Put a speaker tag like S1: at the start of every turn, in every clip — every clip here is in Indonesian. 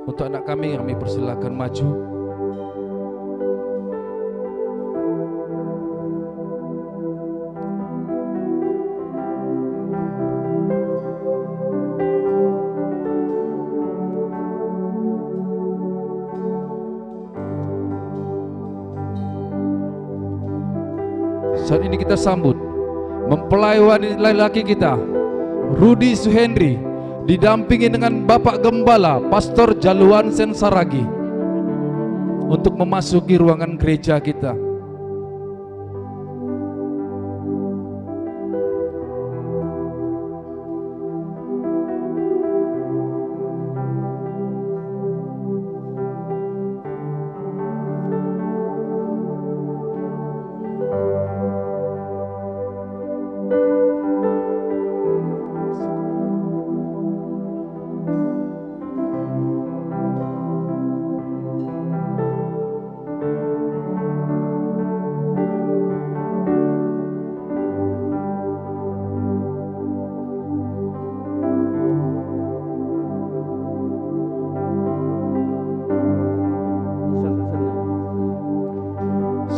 S1: Untuk anak kami persilakan maju. Saat ini kita sambut mempelai wanita laki kita, Rudi Suhendri, didampingi dengan Bapak Gembala Pastor Jaluan Sensaragi untuk memasuki ruangan gereja kita.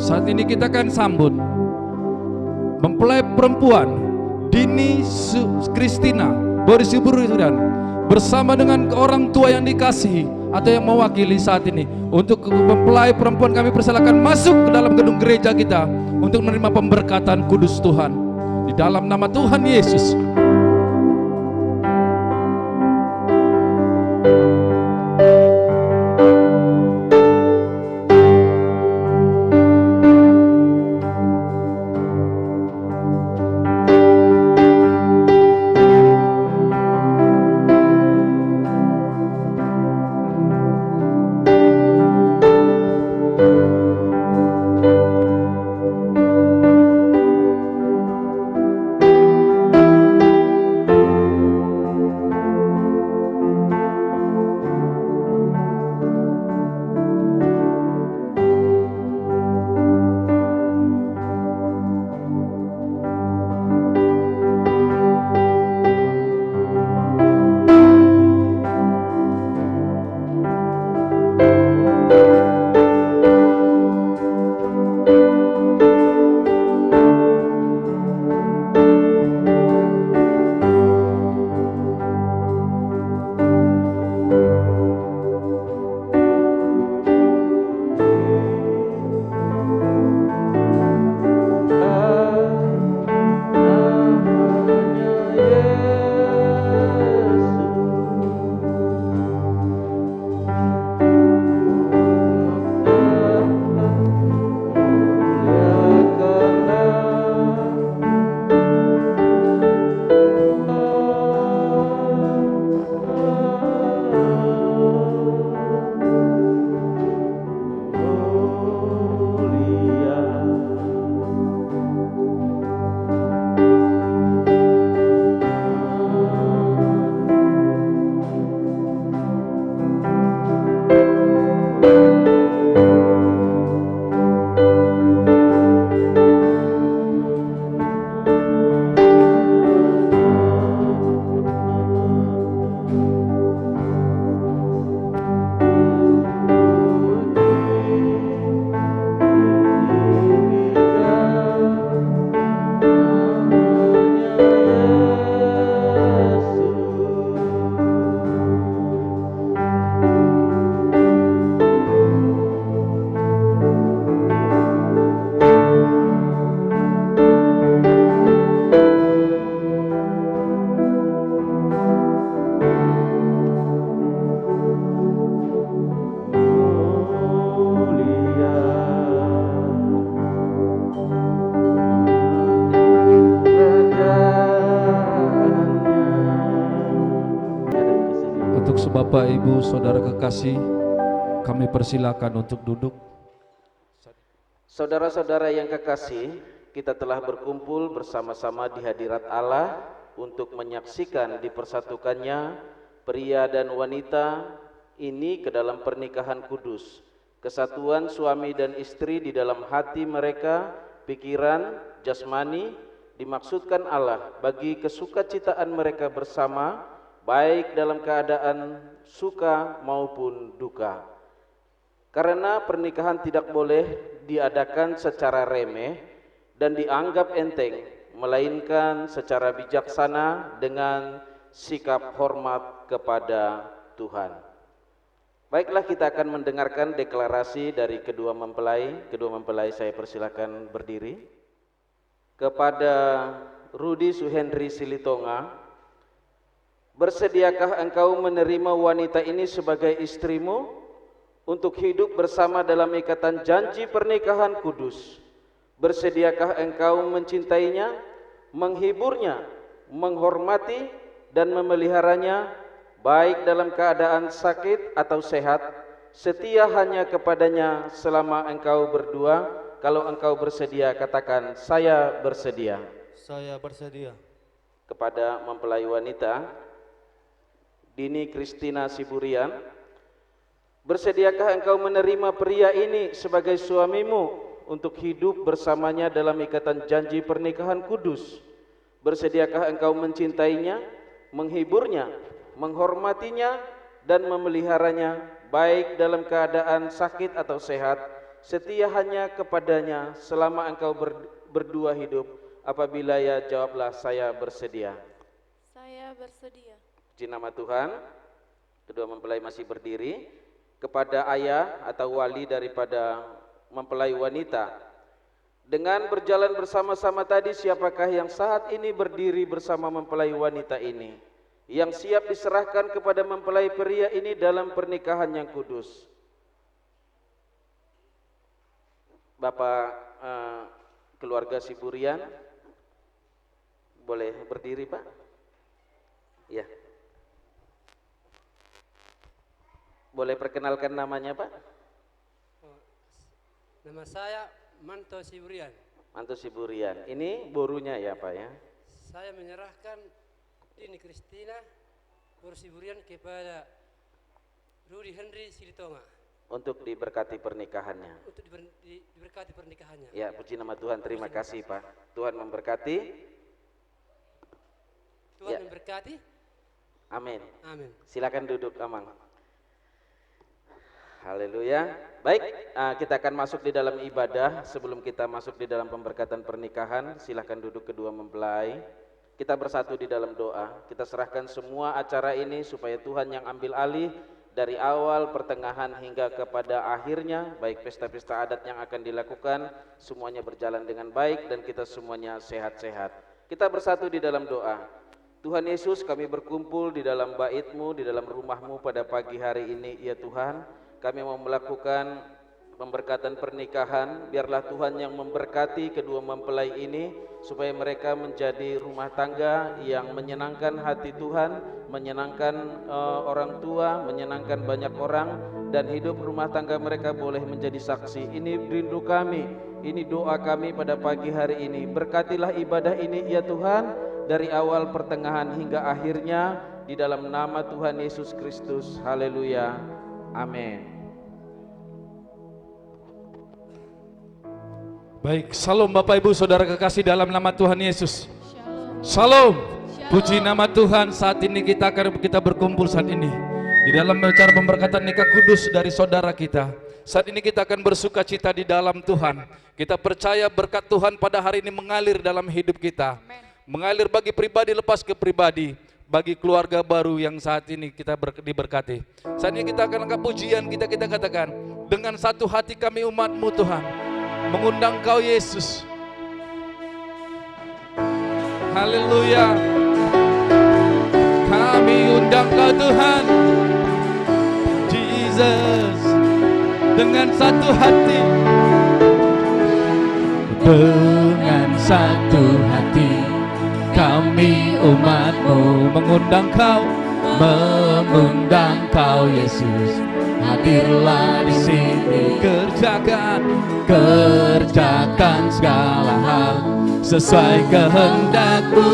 S1: Saat ini kita akan sambut mempelai perempuan Dini Kristina Borisiburudan bersama dengan orang tua yang dikasihi atau yang mewakili saat ini. Untuk mempelai perempuan kami persilakan masuk ke dalam gedung gereja kita untuk menerima pemberkatan kudus Tuhan di dalam nama Tuhan Yesus. Bapak, Ibu, Saudara kekasih, kami persilakan untuk duduk.
S2: Saudara-saudara yang kekasih, kita telah berkumpul bersama-sama di hadirat Allah untuk menyaksikan dipersatukannya pria dan wanita ini ke dalam pernikahan kudus. Kesatuan suami dan istri di dalam hati mereka, pikiran, jasmani, dimaksudkan Allah bagi kesukacitaan mereka bersama baik dalam keadaan suka maupun duka. Karena pernikahan tidak boleh diadakan secara remeh dan dianggap enteng, melainkan secara bijaksana dengan sikap hormat kepada Tuhan. Baiklah, kita akan mendengarkan deklarasi dari kedua mempelai. Kedua mempelai saya persilakan berdiri. Kepada Rudi Suhendri Silitonga, bersediakah engkau menerima wanita ini sebagai istrimu untuk hidup bersama dalam ikatan janji pernikahan kudus? Bersediakah engkau mencintainya, menghiburnya, menghormati dan memeliharanya, baik dalam keadaan sakit atau sehat, setia hanya kepadanya selama engkau berdua? Kalau engkau bersedia, katakan, saya bersedia.
S3: Saya bersedia.
S2: Kepada mempelai wanita Dini Kristina Siburian, bersediakah engkau menerima pria ini sebagai suamimu untuk hidup bersamanya dalam ikatan janji pernikahan kudus? Bersediakah engkau mencintainya, menghiburnya, menghormatinya dan memeliharanya, baik dalam keadaan sakit atau sehat, setia hanya kepadanya selama engkau berdua hidup? Apabila ya, jawablah, saya bersedia.
S4: Saya bersedia.
S2: Puji nama Tuhan. Kedua mempelai masih berdiri. Kepada ayah atau wali daripada mempelai wanita, dengan berjalan bersama-sama tadi, siapakah yang saat ini berdiri bersama mempelai wanita ini, yang siap diserahkan kepada mempelai pria ini dalam pernikahan yang kudus? Bapak keluarga Siburian, boleh berdiri Pak? Ya. Boleh perkenalkan namanya Pak?
S3: Nama saya Manto Siburian.
S2: Manto Siburian. Ini borunya ya Pak ya?
S3: Saya menyerahkan Dini Kristina Siburian kepada Rudi Henry Silitonga
S2: untuk diberkati pernikahannya.
S3: untuk diberkati pernikahannya.
S2: Ya, puji nama Tuhan. Terima kasih Pak. Tuhan memberkati.
S3: Tuhan
S2: Ya.
S3: memberkati.
S2: Amin.
S3: Amin.
S2: Silakan duduk, Amang. Haleluya. Baik, kita akan masuk di dalam ibadah. Sebelum kita masuk di dalam pemberkatan pernikahan, silakan duduk kedua mempelai. Kita bersatu di dalam doa. Kita serahkan semua acara ini supaya Tuhan yang ambil alih dari awal, pertengahan hingga kepada akhirnya, baik pesta-pesta adat yang akan dilakukan, semuanya berjalan dengan baik dan kita semuanya sehat-sehat. Kita bersatu di dalam doa. Tuhan Yesus, kami berkumpul di dalam bait-Mu, di dalam rumah-Mu pada pagi hari ini, ya Tuhan. Kami mau melakukan pemberkatan pernikahan. Biarlah Tuhan yang memberkati kedua mempelai ini, supaya mereka menjadi rumah tangga yang menyenangkan hati Tuhan, menyenangkan orang tua, menyenangkan banyak orang, dan hidup rumah tangga mereka boleh menjadi saksi. Ini rindu kami, ini doa kami pada pagi hari ini. Berkatilah ibadah ini ya Tuhan, dari awal, pertengahan hingga akhirnya, di dalam nama Tuhan Yesus Kristus. Haleluya. Amin.
S1: Baik, salam Bapak Ibu Saudara kekasih dalam nama Tuhan Yesus. Salam. Puji nama Tuhan. Saat ini kita berkumpul saat ini di dalam acara pemberkatan nikah kudus dari saudara kita. Saat ini kita akan bersuka cita di dalam Tuhan. Kita percaya berkat Tuhan pada hari ini mengalir dalam hidup kita. Mengalir bagi pribadi lepas ke pribadi, bagi keluarga baru yang saat ini kita diberkati. Saat ini kita akan angkat pujian, kita katakan, dengan satu hati kami umat-Mu Tuhan, mengundang Kau Yesus. Haleluya. Kami undang Kau Tuhan Jesus, dengan satu hati, dengan satu hati kami umat-Mu mengundang Kau Yesus. Hadirlah di sini, kerjakan segala hal sesuai kehendak-Mu.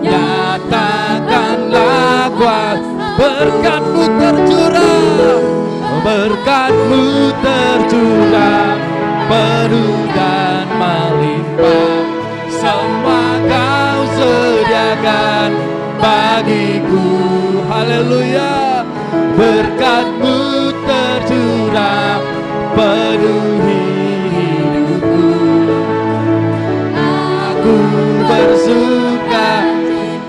S1: Nyatakanlah kuasa, berkat-Mu tercurah, penuh dan melimpah. Semua Kau sediakan bagiku. Haleluya. Berkat-Mu tercurah penuhi hidupku. Aku bersuka.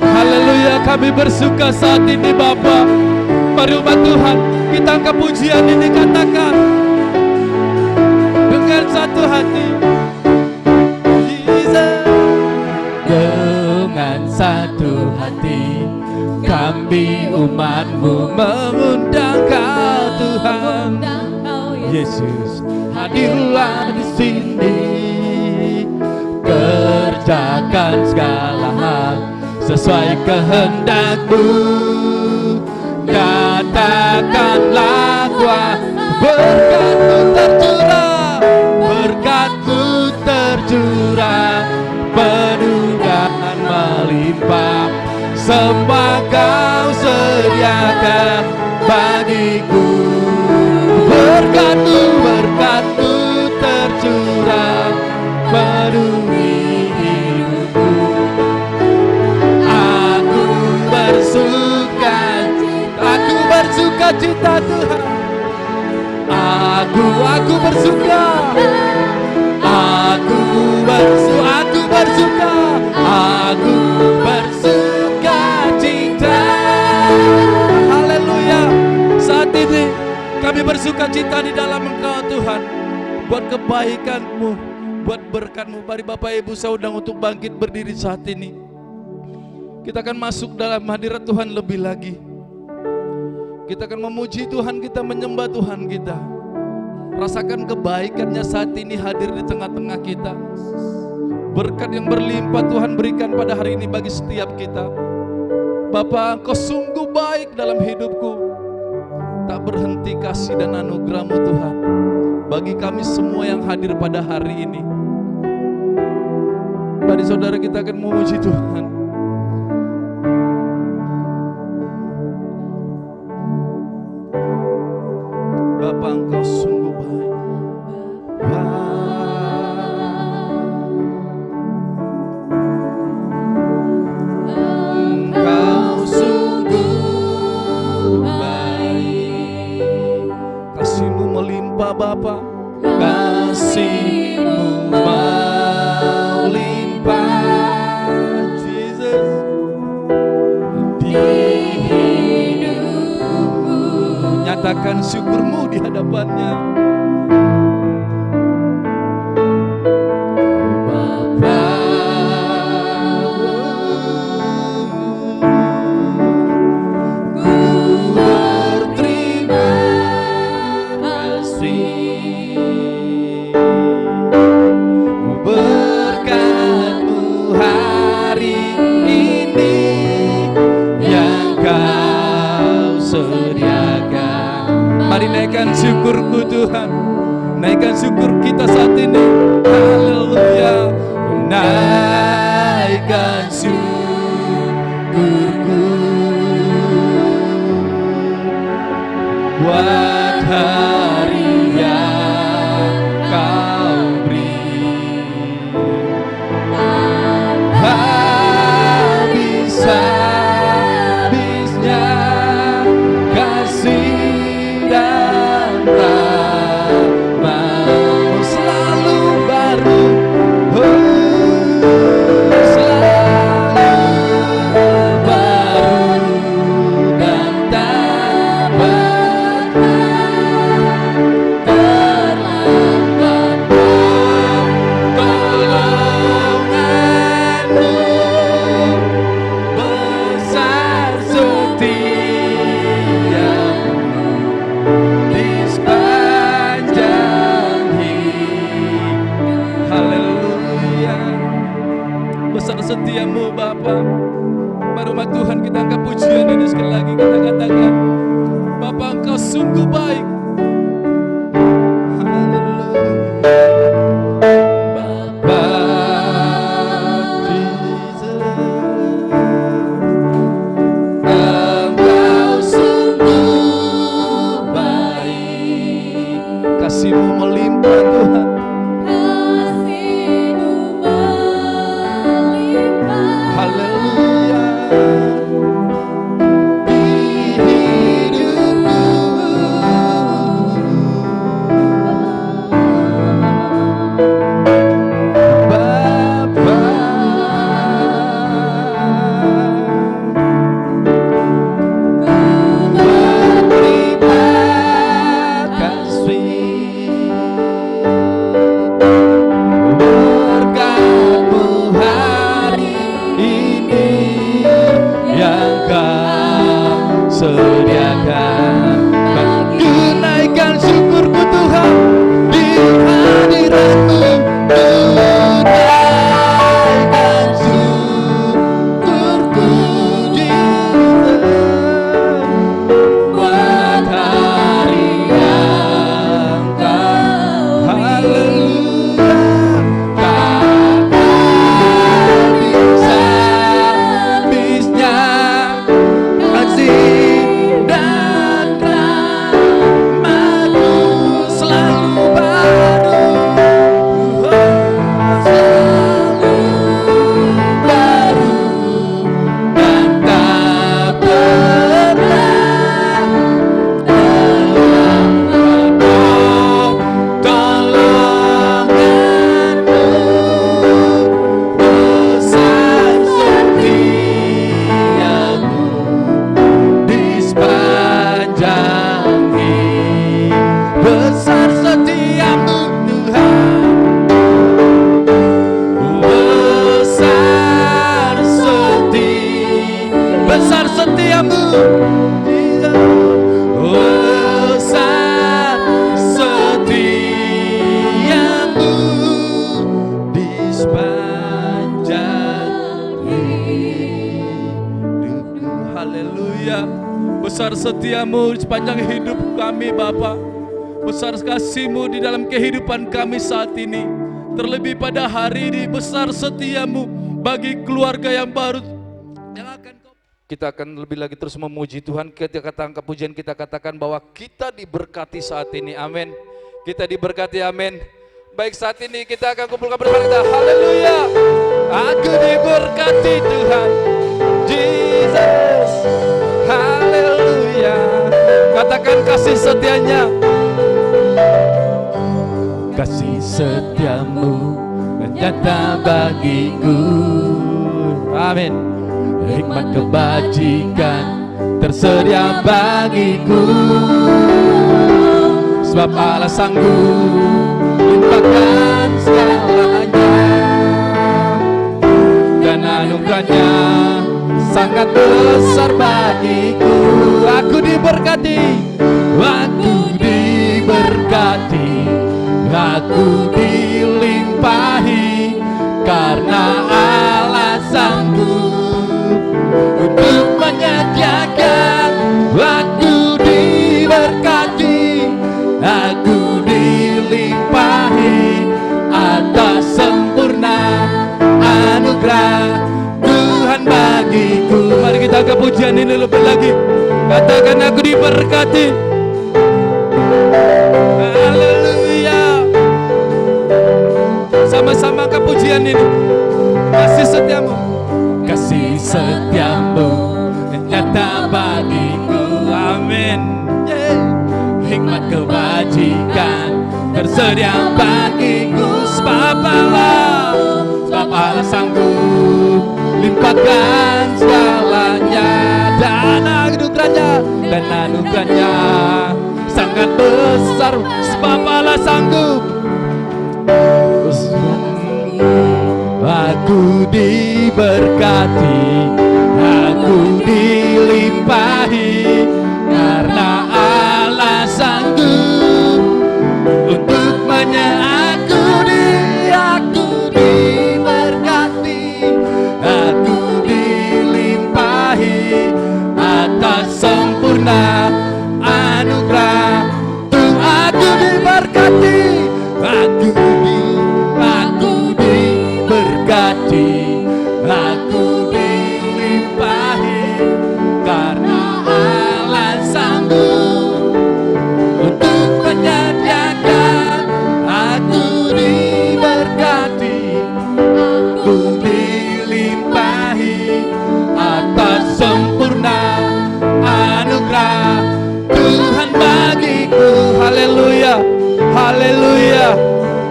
S1: Haleluya, kami bersuka saat ini Bapa. Mari umat Tuhan, kita angkat pujian ini, katakan dengan satu hati. Jesus. Dengan satu hati kami umat-Mu mengundang Kau Tuhan. Yesus, hadirlah di sini. Kerjakan segala hal sesuai kehendak-Mu. Nyatakanlah kuasa, berkat-Mu tercurah, berkat-Mu tercurah, penuh dan melimpah. Semua Kau sediakan bagiku. Berkat-Mu, berkat-Mu tercurah, penuhi hidupku. Aku bersuka cita Tuhan. Aku bersuka. Aku bersuka cita. Haleluya. Saat ini kami bersuka cita di dalam Engkau Tuhan. Buat kebaikan-Mu, buat berkat-Mu. Mari Bapak Ibu saya undang untuk bangkit berdiri saat ini. Kita akan masuk dalam hadirat Tuhan lebih lagi. Kita akan memuji Tuhan kita, menyembah Tuhan kita. Rasakan kebaikan-Nya saat ini hadir di tengah-tengah kita. Berkat yang berlimpah Tuhan berikan pada hari ini bagi setiap kita. Bapa, Engkau sungguh baik dalam hidupku. Tak berhenti kasih dan anugerah-Mu Tuhan bagi kami semua yang hadir pada hari ini. Mari saudara, kita akan memuji Tuhan. Bapa, Engkau sungguh baik. Engkau sungguh baik. Kasih-Mu melimpah Bapa. Kasih-Mu melimpah, Jesus, di hidupku. Nyatakan syukur-Mu di hadapan-Nya. Bapa, ku berterima kasih. Berkat-Mu hari ini yang Kau sediakan. Mari naikkan syukurku Tuhan, naikkan syukur kita saat ini. Haleluya. Naikkan syukurku buat hari yang Kau beri. Habis-habisnya kasih dan rahmat-Mu selalu baru, selalu baru dan tak terlambat pertolongan-Mu. Besar setia-Mu di sepanjang hidup. Haleluya. Besar setia-Mu Bapa. Mari umat Tuhan kita angkat pujian ini sekali lagi, kita katakan, Bapa, Engkau sungguh baik. Haleluya. Bapa, Jesus, Engkau sungguh baik. Kasih-Mu melimpah Tuhan.
S4: Kasih-Mu melimpah.
S1: Haleluya. setiamu sepanjang hidup kami Bapa. Besar kasih-Mu di dalam kehidupan kami saat ini. Terlebih pada hari ini besar setiamu bagi keluarga yang baru yang akan kita akan lebih lagi terus memuji Tuhan. Ketika angkat pujian kita katakan bahwa kita diberkati saat ini, amin. Kita diberkati, amin. Baik, saat ini kita akan kumpulkan bersama kita, haleluya. Aku diberkati Tuhan Jesus, haleluya. Katakan kasih setianya. Kasih setiamu nyata bagiku, amin. Hikmat kebajikan tersedia bagiku, sebab Allah sanggup limpahkan segalanya, dan anugerahnya sangat besar bagiku. Aku diberkati, aku diberkati, aku dilimpahi, karena Allah sanggup untuk menyediakan. Aku diberkati, aku dilimpahi atas sempurna anugerah Tuhan bagiku. Mari kita angkat pujian ini lebih lagi. Katakan aku diberkati. Haleluya. Sama-sama angkat pujian ini. Kasih setiamu, kasih setiamu nyata bagiku, amin. Hikmat kebajikan tersedia bagiku, sebab Allah sanggup limpahkan segalanya, dan anugerahnya sangat besar, sebab Allah sanggup. Aku diberkati, aku dilimpahi, karena Allah sanggup untuk aku diberkati, aku dilimpahi atas sempurna anugerah Tuhan. Aku diberkati, aku diberkati, aku dilimpahi, karena Allah sanggup untuk menyediakan. Aku diberkati, aku dilimpahi atas sempurna anugerah Tuhan bagiku. Haleluya, haleluya.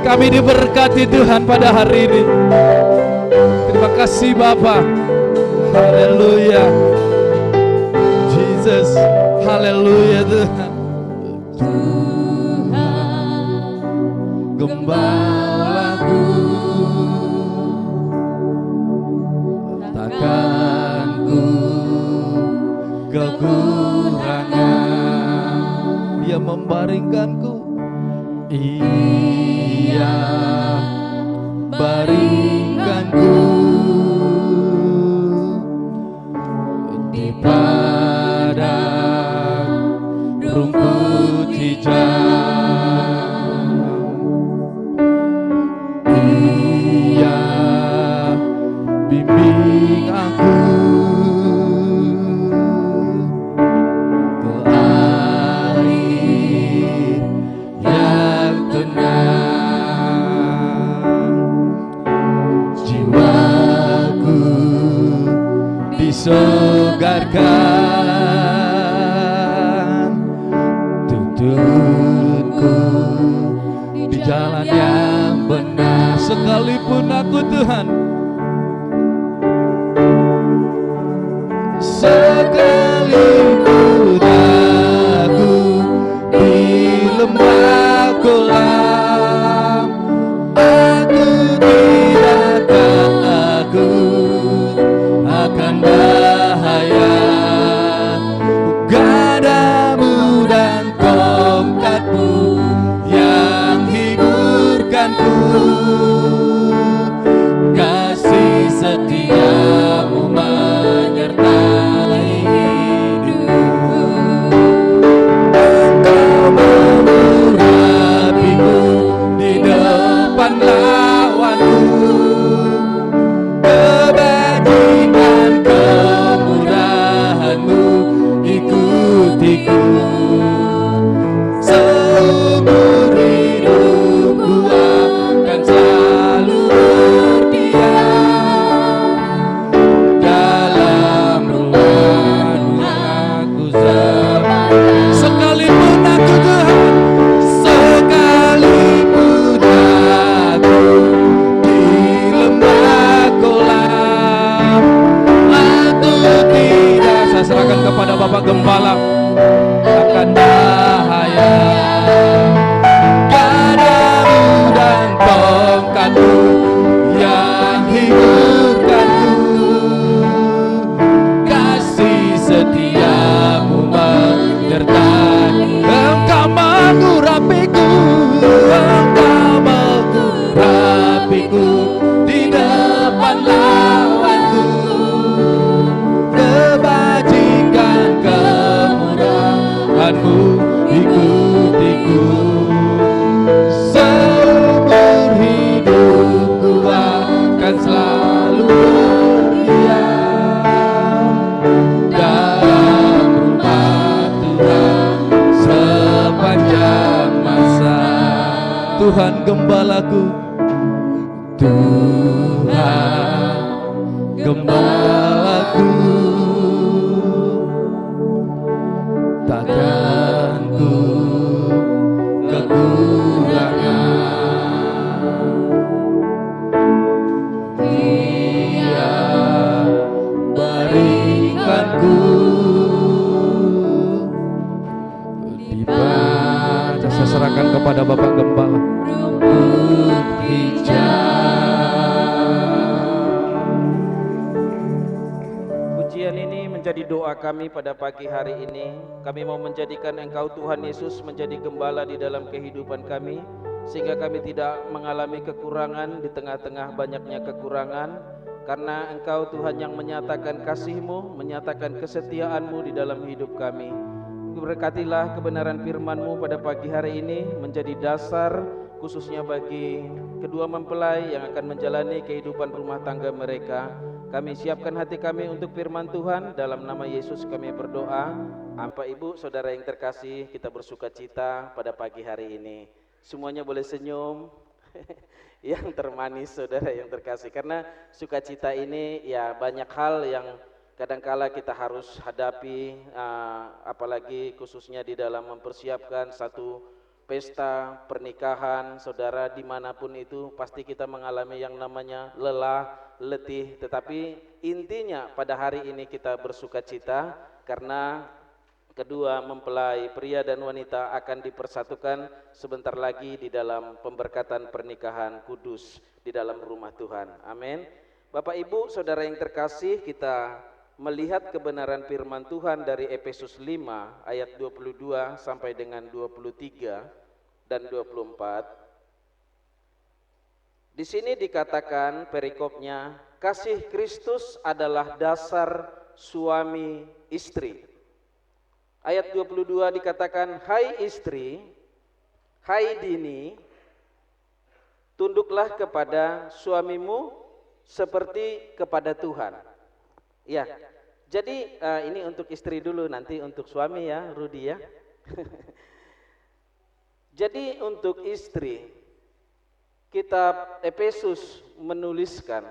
S1: Kami diberkati Tuhan pada hari ini. Terima kasih Bapa. Haleluya Jesus, haleluya Tuhan. Tuhan gembalaku, takkan ku kekurangan. Dia membaringkanku, Ia baringkanku di padang rumput hijau. Ia bimbing aku ke air yang tenang. Jiwaku disegarkan, tuntunku di jalan yang benar. Sekalipun aku Tuhan, sekalipun aku di lembah kolam, aku tidak takut akan bahaya. Gadamu dan tongkatmu yang hiburkanku, kasih setiamu menyertai Engkau mengurapiku, Engkau mengurapiku di depan lawanku. Kebajikan kemurahan-Mu ikutiku. Seumur hidupku akan selalu berdiam dalam rumah Tuhan sepanjang masa. Tuhan gembalaku, Tuhan gembalaku, takkan ku kekurangan. Dia berikanku dibaca. Saya serahkan kepada Bapak Gembala. Rumput hijau.
S2: Pujian ini menjadi doa kami pada pagi hari ini. Kami mau menjadikan Engkau Tuhan Yesus menjadi gembala di dalam kehidupan kami, sehingga kami tidak mengalami kekurangan di tengah-tengah banyaknya kekurangan, karena Engkau Tuhan yang menyatakan kasih-Mu, menyatakan kesetiaan-Mu di dalam hidup kami. Berkatilah kebenaran firman-Mu pada pagi hari ini menjadi dasar khususnya bagi kedua mempelai yang akan menjalani kehidupan rumah tangga mereka. Kami siapkan hati kami untuk firman Tuhan. Dalam nama Yesus kami berdoa. Bapak Ibu Saudara yang terkasih, kita bersuka cita pada pagi hari ini. Semuanya boleh senyum. Yang termanis Saudara yang terkasih, karena sukacita ini ya banyak hal yang kadangkala kita harus hadapi, apalagi khususnya di dalam mempersiapkan satu pesta pernikahan. Saudara, dimanapun itu pasti kita mengalami yang namanya lelah, letih, tetapi intinya pada hari ini kita bersuka cita karena kedua mempelai pria dan wanita akan dipersatukan sebentar lagi di dalam pemberkatan pernikahan kudus di dalam rumah Tuhan. Amin. Bapak Ibu Saudara yang terkasih, kita melihat kebenaran firman Tuhan dari Efesus 5 ayat 22 sampai dengan 23 dan 24. Di sini dikatakan perikopnya, kasih Kristus adalah dasar suami istri. Ayat 22 dikatakan, hai istri, hai dini, tunduklah kepada suamimu seperti kepada Tuhan. Ya, jadi ini untuk istri dulu, nanti untuk suami ya, Rudi ya. Jadi untuk istri, kitab Efesus menuliskan,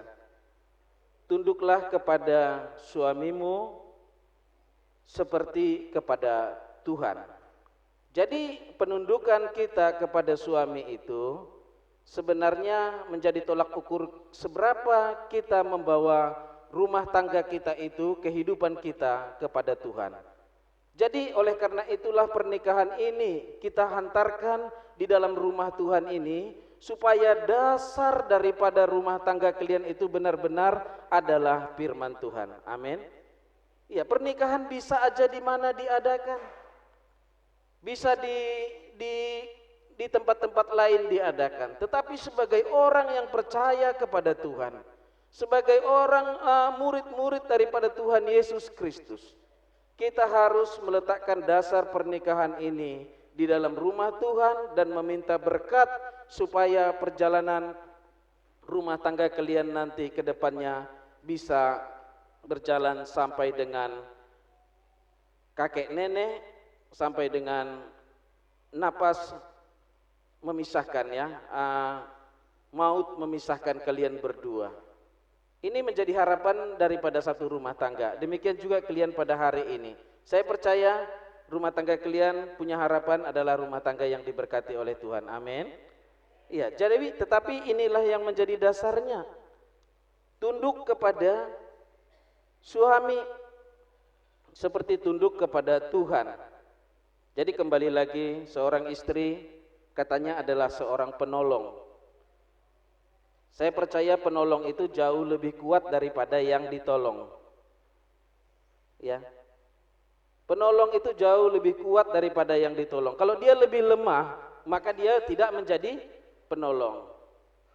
S2: tunduklah kepada suamimu seperti kepada Tuhan. Jadi penundukan kita kepada suami itu sebenarnya menjadi tolak ukur seberapa kita membawa rumah tangga kita itu, kehidupan kita kepada Tuhan. Jadi oleh karena itulah pernikahan ini kita hantarkan di dalam rumah Tuhan ini, supaya dasar daripada rumah tangga kalian itu benar-benar adalah firman Tuhan. Amin. Ya, pernikahan bisa aja di mana diadakan, bisa di tempat-tempat lain diadakan. Tetapi sebagai orang yang percaya kepada Tuhan, sebagai orang murid-murid daripada Tuhan Yesus Kristus, kita harus meletakkan dasar pernikahan ini di dalam rumah Tuhan dan meminta berkat supaya perjalanan rumah tangga kalian nanti ke depannya bisa berjalan sampai dengan kakek nenek, sampai dengan napas memisahkan ya, maut memisahkan kalian berdua. Ini menjadi harapan daripada satu rumah tangga. Demikian juga kalian pada hari ini. Saya percaya rumah tangga kalian punya harapan adalah rumah tangga yang diberkati oleh Tuhan. Amin. Iya, jadi tetapi inilah yang menjadi dasarnya. Tunduk kepada suami seperti tunduk kepada Tuhan. Jadi kembali lagi, seorang istri katanya adalah seorang penolong. Saya percaya penolong itu jauh lebih kuat daripada yang ditolong. Ya. Penolong itu jauh lebih kuat daripada yang ditolong. Kalau dia lebih lemah, maka dia tidak menjadi penolong.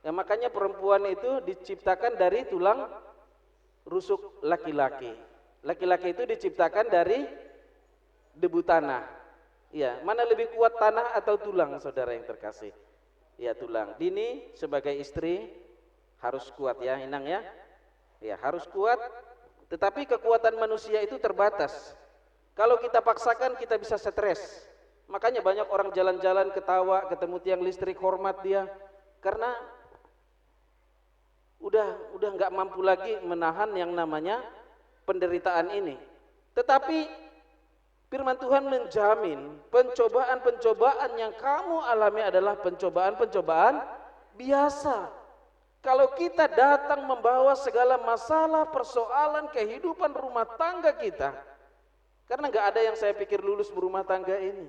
S2: Ya, makanya perempuan itu diciptakan dari tulang rusuk laki-laki. Laki-laki itu diciptakan dari debu tanah. Ya, mana lebih kuat tanah atau tulang, saudara yang terkasih? Ya, tulang. Dini sebagai istri harus kuat ya, Inang ya. Ya, harus kuat. Tetapi kekuatan manusia itu terbatas. Kalau kita paksakan kita bisa stres. Makanya banyak orang jalan-jalan ketawa, ketemu tiang listrik hormat dia karena udah nggak mampu lagi menahan yang namanya penderitaan ini. Tetapi firman Tuhan menjamin pencobaan-pencobaan yang kamu alami adalah pencobaan-pencobaan biasa. Kalau kita datang membawa segala masalah, persoalan, kehidupan rumah tangga kita, karena nggak ada yang saya pikir lulus berumah tangga ini.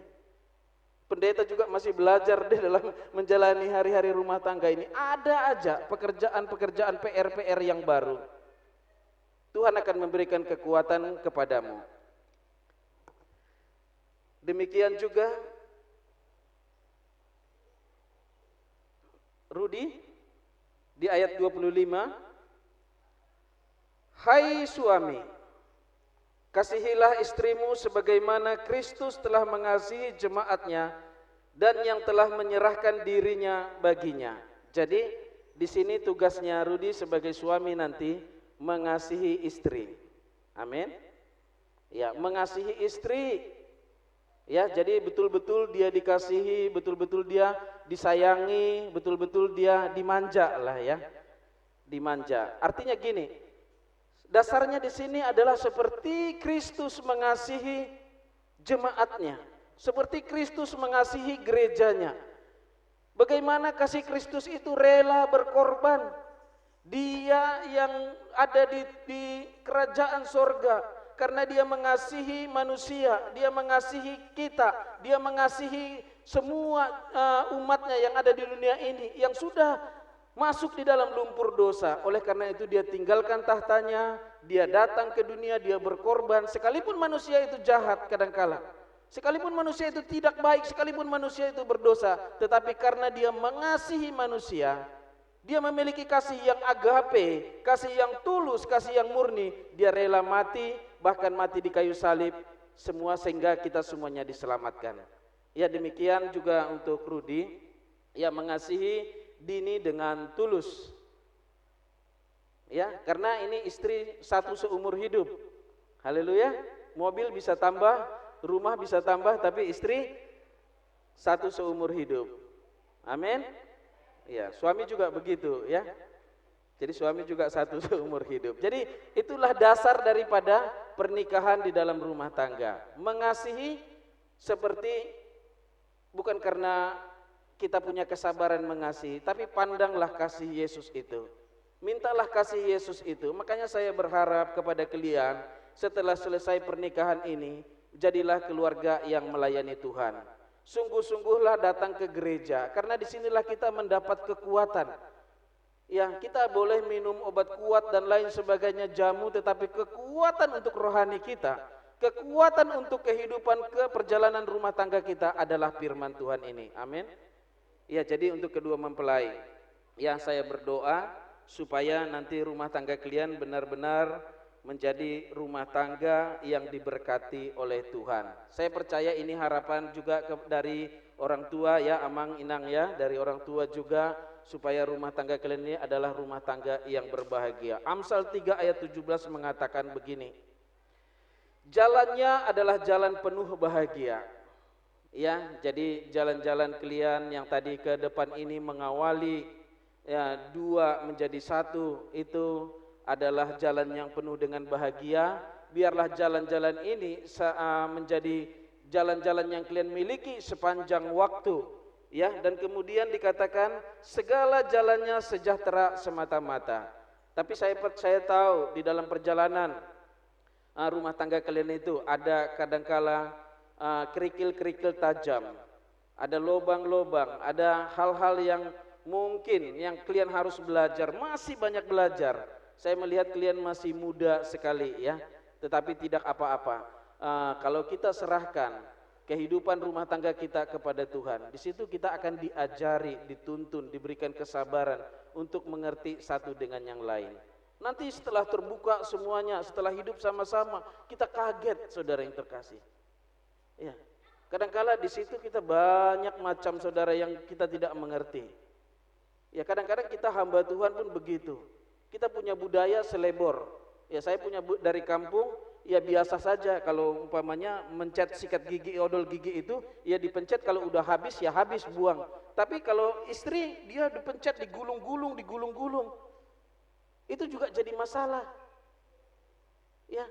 S2: Pendeta juga masih belajar di dalam menjalani hari-hari rumah tangga ini. Ada aja pekerjaan-pekerjaan PR-PR yang baru. Tuhan akan memberikan kekuatan kepadamu. Demikian juga Rudi di ayat 25, hai suami, kasihilah istrimu sebagaimana Kristus telah mengasihi jemaatnya dan yang telah menyerahkan dirinya baginya. Jadi di sini tugasnya Rudi sebagai suami nanti mengasihi istri. Amin. Ya, mengasihi istri. Ya, jadi betul-betul dia dikasihi, betul-betul dia disayangi, betul-betul dia dimanja lah ya. Dimanja. Artinya gini, dasarnya di sini adalah seperti Kristus mengasihi jemaatnya, seperti Kristus mengasihi gerejanya. Bagaimana kasih Kristus itu rela berkorban. Dia yang ada di kerajaan sorga, karena dia mengasihi manusia, dia mengasihi kita, dia mengasihi semua umatnya yang ada di dunia ini, yang sudah masuk di dalam lumpur dosa. Oleh karena itu dia tinggalkan tahtanya, dia datang ke dunia, dia berkorban. Sekalipun manusia itu jahat kadangkala, sekalipun manusia itu tidak baik, sekalipun manusia itu berdosa, tetapi karena dia mengasihi manusia, dia memiliki kasih yang agape, kasih yang tulus, kasih yang murni. Dia rela mati, bahkan mati di kayu salib, semua sehingga kita semuanya diselamatkan. Ya, demikian juga untuk Rudi, ya, mengasihi Dini dengan tulus. Ya, karena ini istri satu seumur hidup. Haleluya. Mobil bisa tambah, rumah bisa tambah, tapi istri satu seumur hidup. Amin. Ya, suami juga begitu ya. Jadi suami juga satu seumur hidup. Jadi itulah dasar daripada pernikahan di dalam rumah tangga. Mengasihi seperti bukan karena kita punya kesabaran mengasihi, tapi pandanglah kasih Yesus itu. Mintalah kasih Yesus itu. Makanya saya berharap kepada kalian setelah selesai pernikahan ini, jadilah keluarga yang melayani Tuhan. Sungguh-sungguhlah datang ke gereja, karena disinilah kita mendapat kekuatan. Ya, kita boleh minum obat kuat dan lain sebagainya, jamu, tetapi kekuatan untuk rohani kita, kekuatan untuk kehidupan ke perjalanan rumah tangga kita adalah firman Tuhan ini. Amin. Ya, jadi untuk kedua mempelai, ya, saya berdoa supaya nanti rumah tangga kalian benar-benar menjadi rumah tangga yang diberkati oleh Tuhan. Saya percaya ini harapan juga dari orang tua ya, Amang, Inang ya, dari orang tua juga, supaya rumah tangga kalian ini adalah rumah tangga yang berbahagia. Amsal 3 ayat 17 mengatakan begini, jalannya adalah jalan penuh bahagia. Ya, jadi jalan-jalan kalian yang tadi ke depan ini mengawali ya, dua menjadi satu, itu adalah jalan yang penuh dengan bahagia. Biarlah jalan-jalan ini menjadi jalan-jalan yang kalian miliki sepanjang waktu, ya. Dan kemudian dikatakan segala jalannya sejahtera semata-mata. Tapi saya tahu di dalam perjalanan rumah tangga kalian itu ada kadangkala kerikil-kerikil tajam, ada lubang-lubang, ada hal-hal yang mungkin yang kalian harus belajar, masih banyak belajar. Saya melihat kalian masih muda sekali ya, tetapi tidak apa-apa. kalau kita serahkan kehidupan rumah tangga kita kepada Tuhan, di situ kita akan diajari, dituntun, diberikan kesabaran untuk mengerti satu dengan yang lain. Nanti setelah terbuka semuanya, setelah hidup sama-sama, kita kaget, saudara yang terkasih. Ya, kadang-kala di situ kita banyak macam saudara yang kita tidak mengerti. Ya, kadang-kadang kita hamba Tuhan pun begitu. Kita punya budaya selebor. Ya, saya punya dari kampung, ya biasa saja kalau umpamanya mencet sikat gigi, odol gigi itu, ya dipencet, kalau udah habis ya habis, buang. Tapi kalau istri, dia dipencet, digulung-gulung. Itu juga jadi masalah. Ya,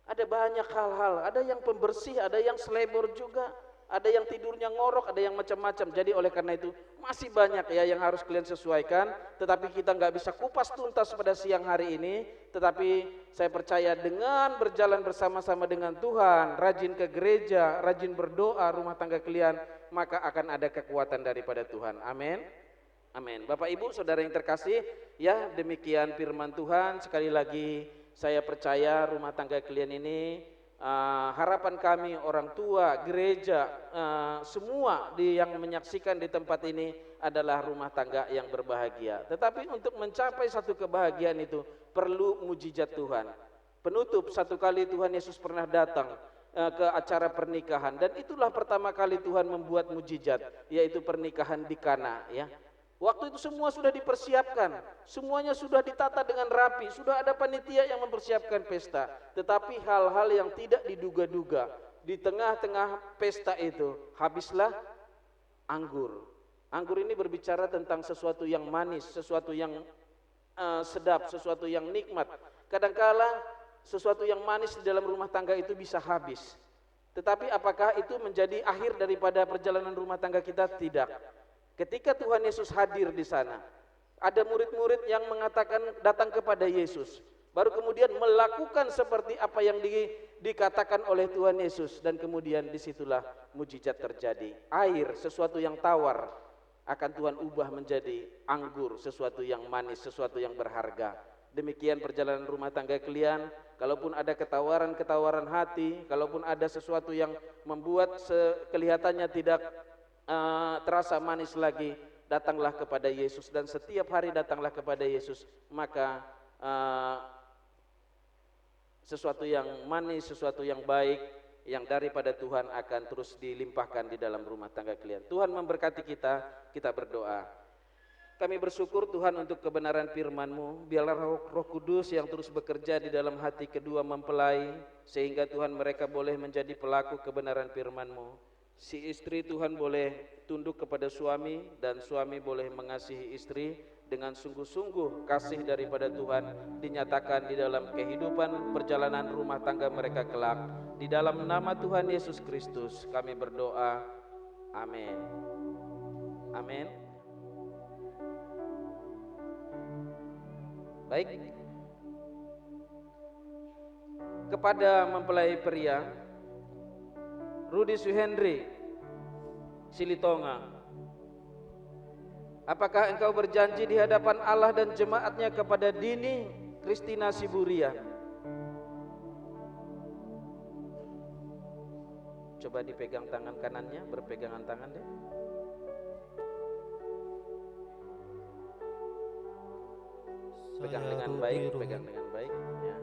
S2: ada banyak hal-hal, ada yang pembersih, ada yang selebor juga, ada yang tidurnya ngorok, ada yang macam-macam. Jadi oleh karena itu masih banyak ya yang harus kalian sesuaikan. Tetapi kita nggak bisa kupas tuntas pada siang hari ini. Tetapi saya percaya dengan berjalan bersama-sama dengan Tuhan, rajin ke gereja, rajin berdoa, rumah tangga kalian, maka akan ada kekuatan daripada Tuhan. Amin. Amin. Bapak Ibu saudara yang terkasih, ya demikian firman Tuhan. Sekali lagi saya percaya rumah tangga kalian ini, harapan kami orang tua, gereja, semua yang menyaksikan di tempat ini adalah rumah tangga yang berbahagia. Tetapi untuk mencapai satu kebahagiaan itu perlu mujizat Tuhan. Penutup, satu kali Tuhan Yesus pernah datang ke acara pernikahan, dan itulah pertama kali Tuhan membuat mujizat, yaitu pernikahan di Kana, ya. Waktu itu semua sudah dipersiapkan, semuanya sudah ditata dengan rapi, sudah ada panitia yang mempersiapkan pesta. Tetapi hal-hal yang tidak diduga-duga, di tengah-tengah pesta itu habislah anggur. Anggur ini berbicara tentang sesuatu yang manis, sesuatu yang sedap, sesuatu yang nikmat. Kadangkala sesuatu yang manis di dalam rumah tangga itu bisa habis. Tetapi apakah itu menjadi akhir daripada perjalanan rumah tangga kita? Tidak. Ketika Tuhan Yesus hadir di sana, ada murid-murid yang mengatakan datang kepada Yesus, baru kemudian melakukan seperti apa yang dikatakan oleh Tuhan Yesus, dan kemudian disitulah mujizat terjadi. Air, sesuatu yang tawar, akan Tuhan ubah menjadi anggur, sesuatu yang manis, sesuatu yang berharga. Demikian perjalanan rumah tangga kalian. Kalaupun ada ketawaran hati, kalaupun ada sesuatu yang membuat kelihatannya tidak terasa manis lagi, datanglah kepada Yesus, dan setiap hari datanglah kepada Yesus, maka sesuatu yang manis, sesuatu yang baik yang daripada Tuhan akan terus dilimpahkan di dalam rumah tangga kalian. Tuhan memberkati kita, kita berdoa. Kami bersyukur Tuhan untuk kebenaran firman-Mu. Biarlah Roh Kudus yang terus bekerja di dalam hati kedua mempelai, sehingga Tuhan mereka boleh menjadi pelaku kebenaran firman-Mu. Si istri Tuhan boleh tunduk kepada suami, dan suami boleh mengasihi istri dengan sungguh-sungguh. Kasih daripada Tuhan dinyatakan di dalam kehidupan perjalanan rumah tangga mereka kelak. Di dalam nama Tuhan Yesus Kristus kami berdoa. Amin. Amin. Baik. Kepada mempelai pria Rudi Suhendri Silitonga, apakah engkau berjanji di hadapan Allah dan jemaatnya kepada Dini Kristina Siburian? Coba dipegang tangan kanannya, berpegangan tangan deh. Pegang dengan baik, pegang dengan baik ya.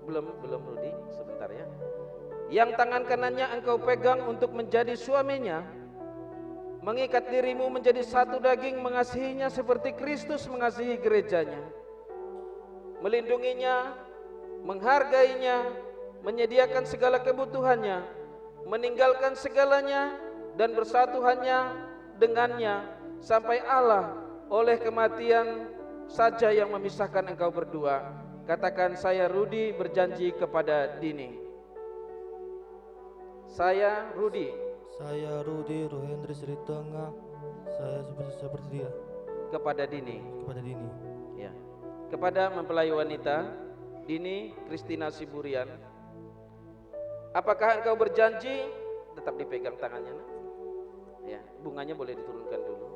S2: Belum Rudi, sebentar ya. Yang tangan kanannya engkau pegang untuk menjadi suaminya, mengikat dirimu menjadi satu daging, mengasihinya seperti Kristus mengasihi gerejanya, melindunginya, menghargainya, menyediakan segala kebutuhannya, meninggalkan segalanya dan bersatu hanya dengannya sampai Allah oleh kematian saja yang memisahkan engkau berdua. Katakan, saya Rudi berjanji kepada Dini. Saya Rudi
S5: Rohendri Silitonga, saya seperti dia.
S2: Kepada Dini. Ya. Kepada mempelai wanita Dini Kristina Siburian, apakah engkau berjanji? Tetap dipegang tangannya, nah? Ya, bunganya boleh diturunkan dulu.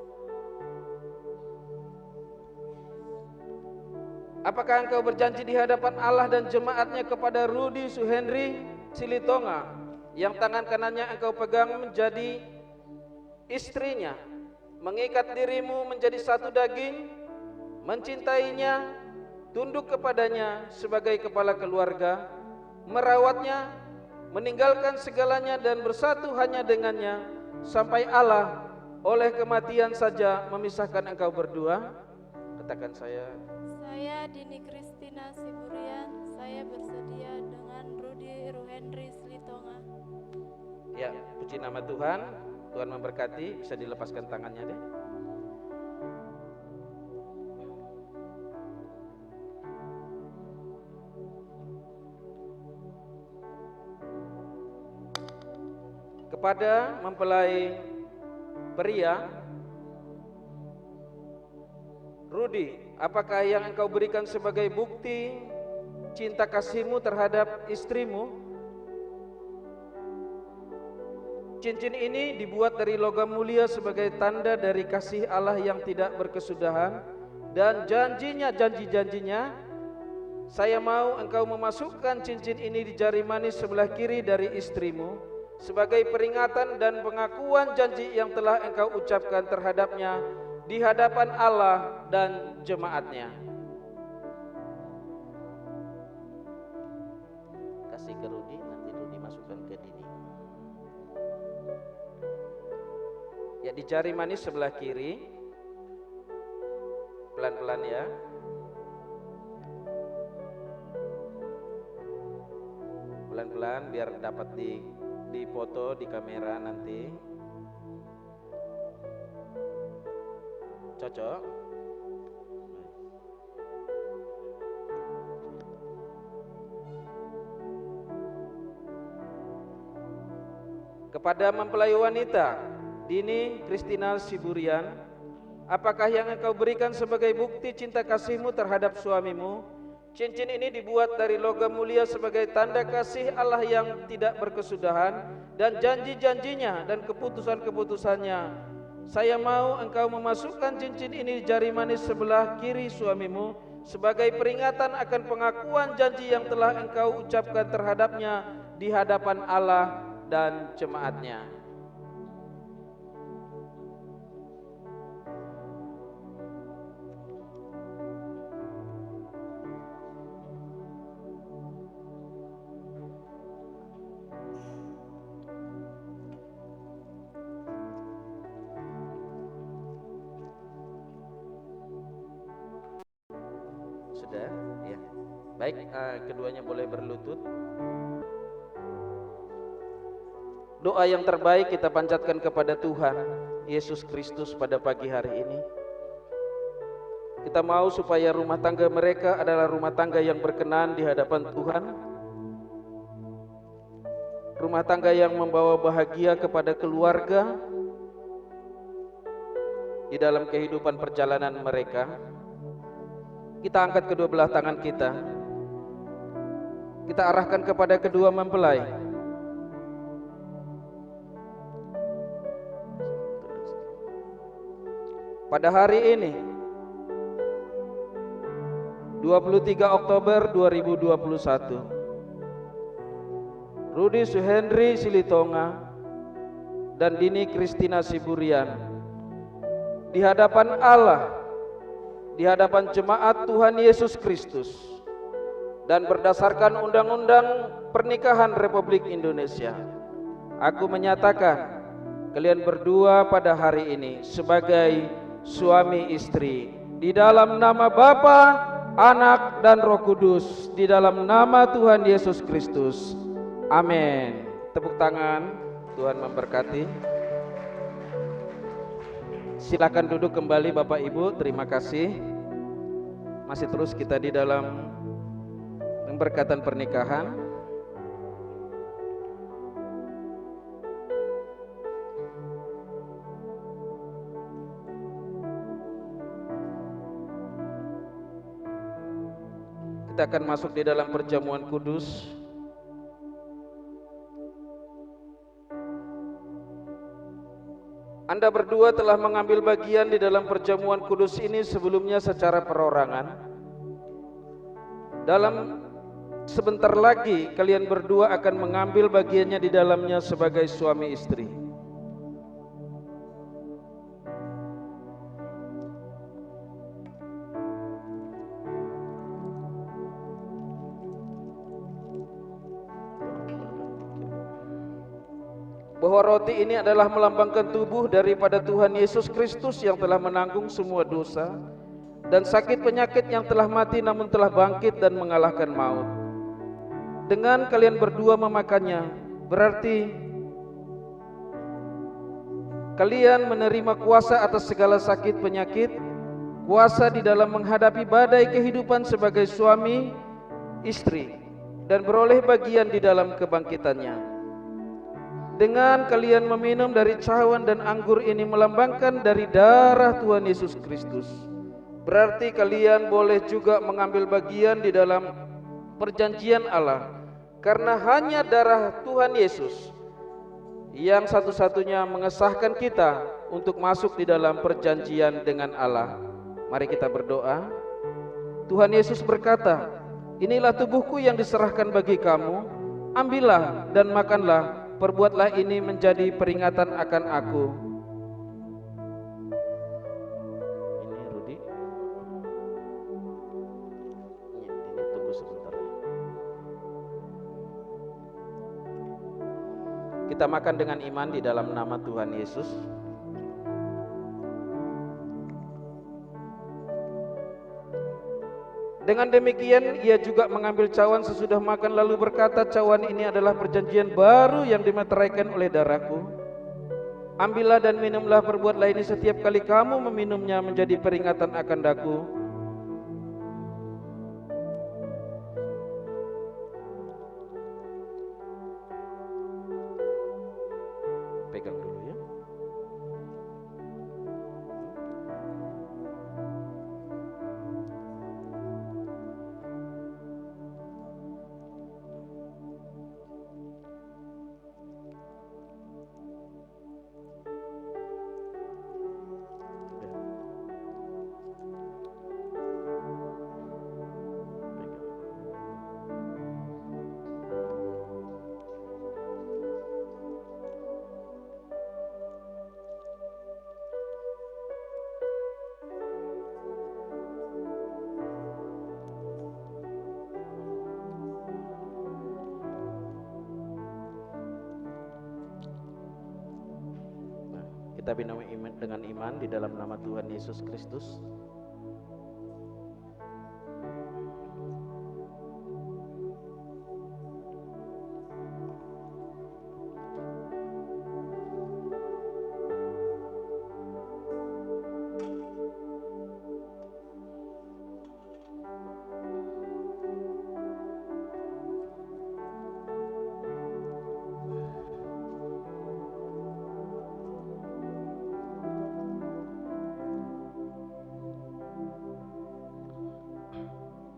S2: Apakah engkau berjanji di hadapan Allah dan jemaatnya kepada Rudi Suhendri Silitonga yang tangan kanannya engkau pegang menjadi istrinya, mengikat dirimu menjadi satu daging, mencintainya, tunduk kepadanya sebagai kepala keluarga, merawatnya, meninggalkan segalanya dan bersatu hanya dengannya, sampai Allah oleh kematian saja memisahkan engkau berdua. Katakan saya
S4: Dini Kristina Siburian, saya bersedia dengan Rudi Ruhendri Silitonga.
S2: Ya, puji nama Tuhan. Tuhan memberkati, bisa dilepaskan tangannya deh. Kepada mempelai pria, Rudi, apakah yang engkau berikan sebagai bukti cinta kasihmu terhadap istrimu? Cincin ini dibuat dari logam mulia sebagai tanda dari kasih Allah yang tidak berkesudahan dan janji-janjinya. Saya mau engkau memasukkan cincin ini di jari manis sebelah kiri dari istrimu sebagai peringatan dan pengakuan janji yang telah engkau ucapkan terhadapnya di hadapan Allah dan jemaatnya. Kasih ke Rudi, nanti Rudi masukkan ke Dini. Ya, di jari manis sebelah kiri. Pelan-pelan ya. Pelan-pelan biar dapat di foto di kamera nanti. Cocok. Kepada mempelai wanita Dini Kristina Siburian, apakah yang engkau berikan sebagai bukti cinta kasihmu terhadap suamimu? Cincin ini dibuat dari logam mulia sebagai tanda kasih Allah yang tidak berkesudahan dan janji-janjinya dan keputusan-keputusannya. Saya mau engkau memasukkan cincin ini di jari manis sebelah kiri suamimu sebagai peringatan akan pengakuan janji yang telah engkau ucapkan terhadapnya di hadapan Allah dan jemaatnya. Sudah, ya. Baik, keduanya boleh berlutut. Doa yang terbaik kita panjatkan kepada Tuhan Yesus Kristus pada pagi hari ini. Kita mau supaya rumah tangga mereka adalah rumah tangga yang berkenan di hadapan Tuhan, rumah tangga yang membawa bahagia kepada keluarga di dalam kehidupan perjalanan mereka. Kita angkat kedua belah tangan kita. Kita arahkan kepada kedua mempelai. Pada hari ini 23 Oktober 2021, Rudi Suhendri Silitonga dan Dini Kristina Siburian di hadapan Allah, di hadapan jemaat Tuhan Yesus Kristus, dan berdasarkan Undang-Undang Pernikahan Republik Indonesia, aku menyatakan kalian berdua pada hari ini sebagai suami istri di dalam nama Bapa, Anak, dan Roh Kudus, di dalam nama Tuhan Yesus Kristus. Amin. Tepuk tangan. Tuhan memberkati. Silakan duduk kembali Bapak Ibu, terima kasih. Masih terus kita di dalam pemberkatan pernikahan. Kita akan masuk di dalam perjamuan kudus. Anda berdua telah mengambil bagian di dalam perjamuan kudus ini sebelumnya secara perorangan. Dalam sebentar lagi kalian berdua akan mengambil bagiannya di dalamnya sebagai suami istri. Bahwa roti ini adalah melambangkan tubuh daripada Tuhan Yesus Kristus yang telah menanggung semua dosa dan sakit penyakit, yang telah mati namun telah bangkit dan mengalahkan maut. Dengan kalian berdua memakannya, berarti kalian menerima kuasa atas segala sakit penyakit, kuasa di dalam menghadapi badai kehidupan sebagai suami istri, dan beroleh bagian di dalam kebangkitannya. Dengan kalian meminum dari cawan dan anggur ini melambangkan dari darah Tuhan Yesus Kristus, berarti kalian boleh juga mengambil bagian di dalam perjanjian Allah, karena hanya darah Tuhan Yesus yang satu-satunya mengesahkan kita untuk masuk di dalam perjanjian dengan Allah. Mari kita berdoa. Tuhan Yesus berkata, "Inilah tubuhku yang diserahkan bagi kamu, ambillah dan makanlah. Perbuatlah ini menjadi peringatan akan aku." Ini Rudi. Ini tunggu sebentar. Kita makan dengan iman di dalam nama Tuhan Yesus. Dengan demikian ia juga mengambil cawan sesudah makan lalu berkata, "Cawan ini adalah perjanjian baru yang dimeteraikan oleh darahku. Ambillah dan minumlah, perbuatlah ini setiap kali kamu meminumnya menjadi peringatan akan daku." Pegang dulu ya. Kita minum dengan iman di dalam nama Tuhan Yesus Kristus.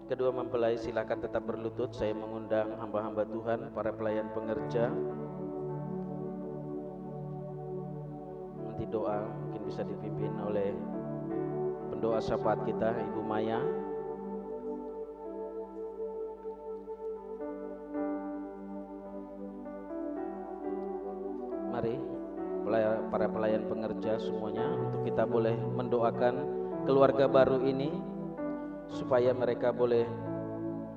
S2: Kedua mempelai silakan tetap berlutut. Saya mengundang hamba-hamba Tuhan, para pelayan pengerja. Nanti doa mungkin bisa dipimpin oleh pendoa syafaat kita, Ibu Maya. Mari para pelayan pengerja semuanya, untuk kita boleh mendoakan keluarga baru ini, supaya mereka boleh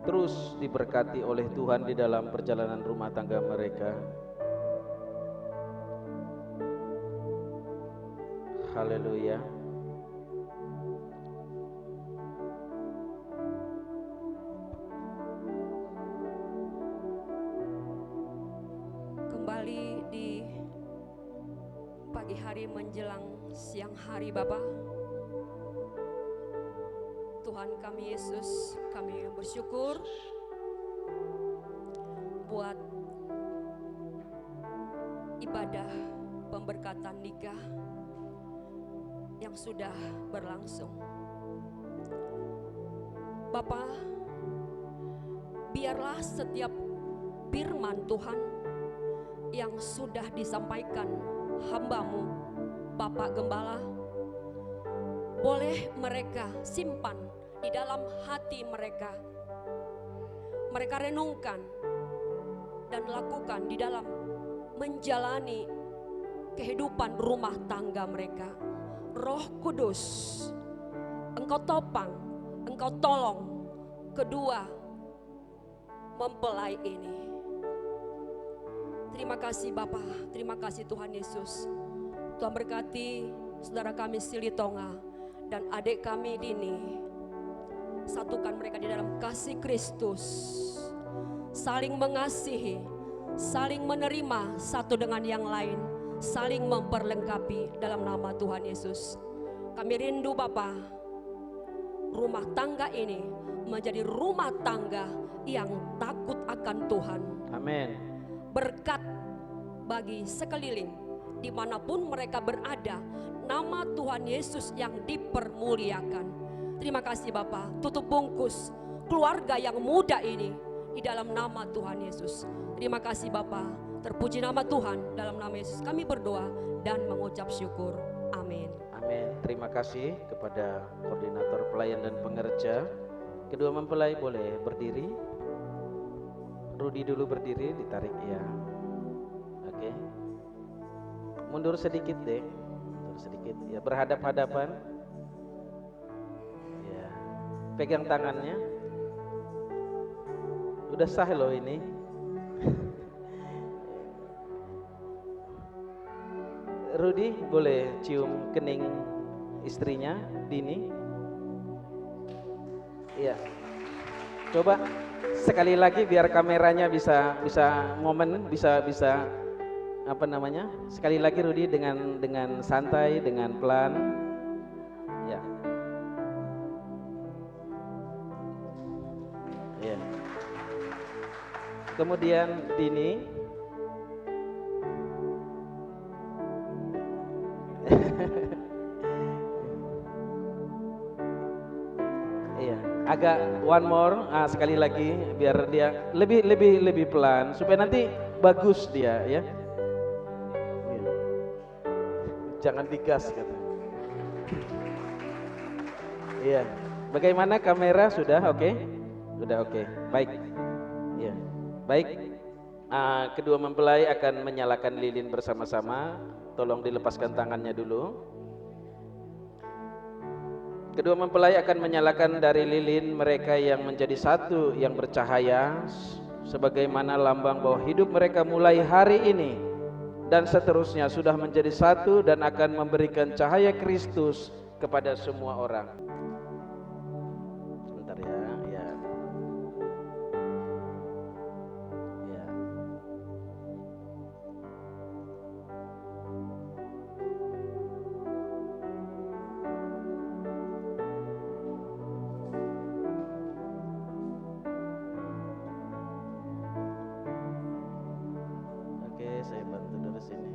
S2: terus diberkati oleh Tuhan di dalam perjalanan rumah tangga mereka. Haleluya.
S6: Kembali di pagi hari menjelang siang hari Bapa, Tuhan kami Yesus, kami bersyukur buat ibadah pemberkatan nikah yang sudah berlangsung. Bapa, biarlah setiap firman Tuhan yang sudah disampaikan hamba-Mu, Bapak Gembala, boleh mereka simpan di dalam hati mereka, mereka renungkan dan lakukan di dalam menjalani kehidupan rumah tangga mereka. Roh Kudus, Engkau topang, Engkau tolong kedua mempelai ini. Terima kasih Bapa, terima kasih Tuhan Yesus. Tuhan berkati saudara kami Silitonga dan adik kami Dini. Satukan mereka di dalam kasih Kristus, saling mengasihi, saling menerima satu dengan yang lain, saling memperlengkapi dalam nama Tuhan Yesus. Kami rindu Bapa, rumah tangga ini menjadi rumah tangga yang takut akan Tuhan.
S2: Amin.
S6: Berkat bagi sekeliling dimanapun mereka berada, nama Tuhan Yesus yang dipermuliakan. Terima kasih Bapa, tutup bungkus keluarga yang muda ini di dalam nama Tuhan Yesus. Terima kasih Bapa, terpuji nama Tuhan, dalam nama Yesus kami berdoa dan mengucap syukur. Amin.
S2: Amin. Terima kasih kepada koordinator pelayan dan pengerja. Kedua mempelai boleh berdiri. Rudi dulu berdiri, ditarik ya. Oke. Mundur sedikit deh. Mundur sedikit ya, berhadap-hadapan. Ya. Pegang tangannya. Udah sah loh ini. Rudi boleh cium kening istrinya, Dini. Iya. Coba sekali lagi biar kameranya bisa momen, bisa apa namanya? Sekali lagi Rudi dengan santai, dengan pelan. Ya. Ya. Kemudian Dini. Iya, agak one more, sekali lagi biar dia lebih pelan supaya nanti bagus dia ya. Iya. Jangan digas kata. Iya. Bagaimana kamera sudah oke? Sudah oke. Baik. Iya. Baik. Kedua mempelai akan menyalakan lilin bersama-sama. Tolong dilepaskan tangannya dulu. Kedua mempelai akan menyalakan dari lilin mereka yang menjadi satu yang bercahaya, sebagaimana lambang bahwa hidup mereka mulai hari ini dan seterusnya sudah menjadi satu dan akan memberikan cahaya Kristus kepada semua orang. Sebentar ya, ya. Ya. Oke, saya bantu dari sini.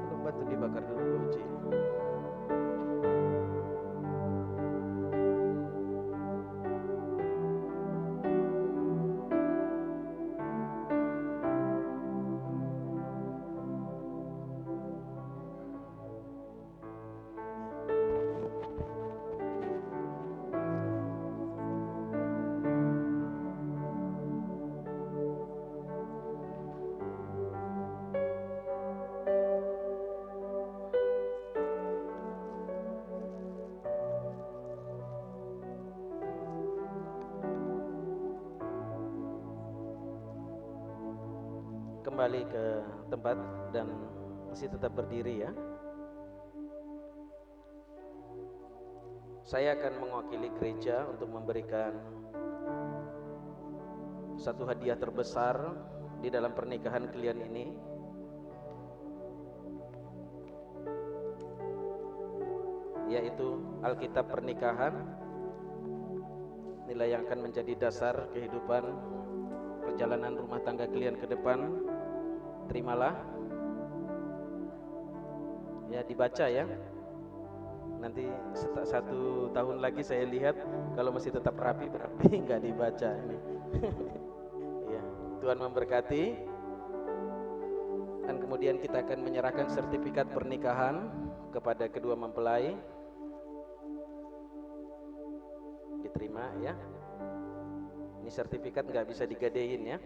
S2: Tolong batu dibakar dulu, Uci. Kembali ke tempat dan masih tetap berdiri ya. Saya akan mewakili gereja untuk memberikan satu hadiah terbesar di dalam pernikahan kalian ini. Yaitu Alkitab pernikahan, nilai yang akan menjadi dasar kehidupan perjalanan rumah tangga kalian ke depan. Terimalah. Ya, dibaca ya. Nanti 1 tahun lagi saya lihat kalau masih tetap rapi berarti nggak dibaca ini. Ya, Tuhan memberkati. Dan kemudian kita akan menyerahkan sertifikat pernikahan kepada kedua mempelai. Diterima ya. Ini sertifikat nggak bisa digadein ya.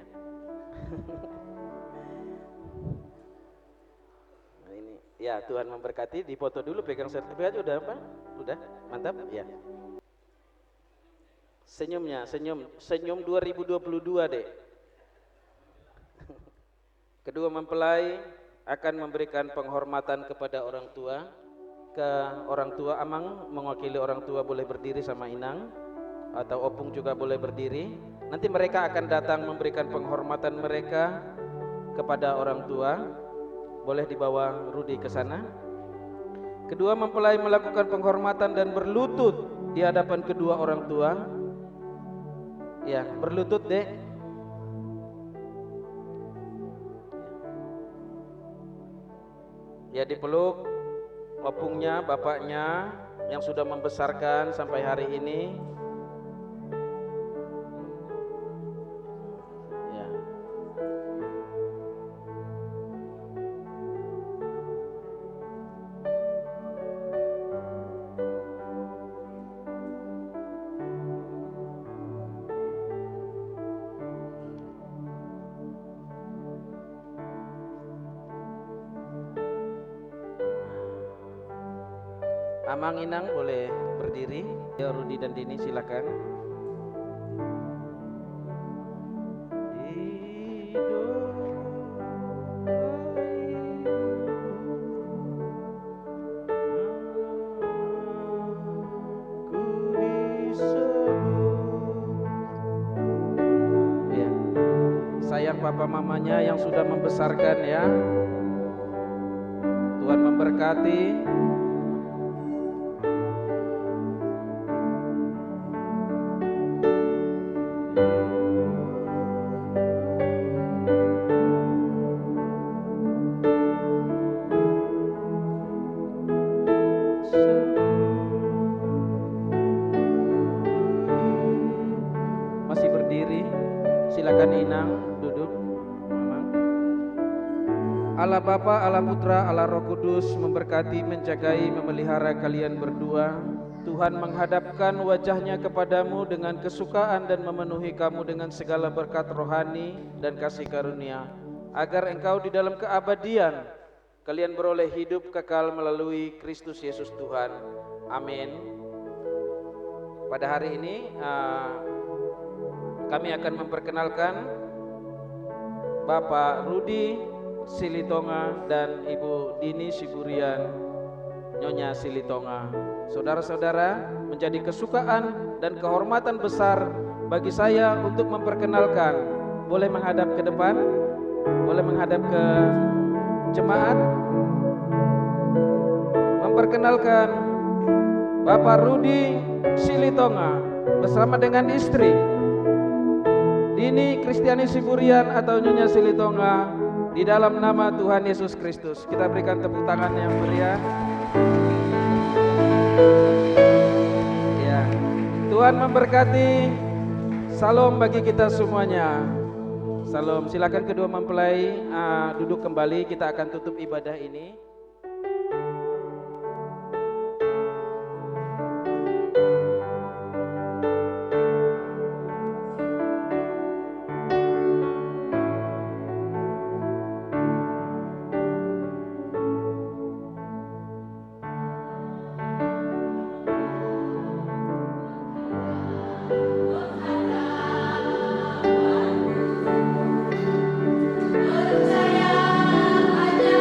S2: Nah, ini ya, Tuhan memberkati. Dipoto dulu, pegang sertifikat. Udah apa? Udah mantap ya. Senyumnya, senyum 2022 deh. Kedua mempelai akan memberikan penghormatan kepada orang tua. Orang tua, Amang mewakili orang tua boleh berdiri sama Inang, atau Opung juga boleh berdiri. Nanti mereka akan datang memberikan penghormatan mereka kepada orang tua. Boleh dibawa Rudi ke sana. Kedua mempelai melakukan penghormatan dan berlutut di hadapan kedua orang tua. Ya, berlutut dek. Ya, dipeluk opungnya, bapaknya yang sudah membesarkan sampai hari ini. Ya. Amang Inang boleh berdiri. Ya, Rudi dan Dini silakan. Ya. Sayang papa mamanya yang sudah membesarkan ya. Tuhan memberkati. Masih berdiri, silakan Inang duduk. Allah Bapa, Allah Putra, Allah Roh Kudus memberkati, menjagai, memelihara kalian berdua. Tuhan menghadapkan wajahnya kepadamu dengan kesukaan dan memenuhi kamu dengan segala berkat rohani dan kasih karunia, agar engkau di dalam keabadian kalian beroleh hidup kekal melalui Kristus Yesus Tuhan. Amin. Pada hari ini kami akan memperkenalkan Bapak Rudi Silitonga dan Ibu Dini Siburian Nyonya Silitonga. Saudara-saudara, menjadi kesukaan dan kehormatan besar bagi saya untuk memperkenalkan. Boleh menghadap ke depan, boleh menghadap ke jemaat. Memperkenalkan Bapak Rudi Silitonga bersama dengan istri Dini Kristiani Siburian atau Nyonya Silitonga, di dalam nama Tuhan Yesus Kristus. Kita berikan tepuk tangan yang meriah. Ya, Tuhan memberkati. Salam bagi kita semuanya. Salam. Silakan kedua mempelai duduk kembali. Kita akan tutup ibadah ini.
S7: Percaya ada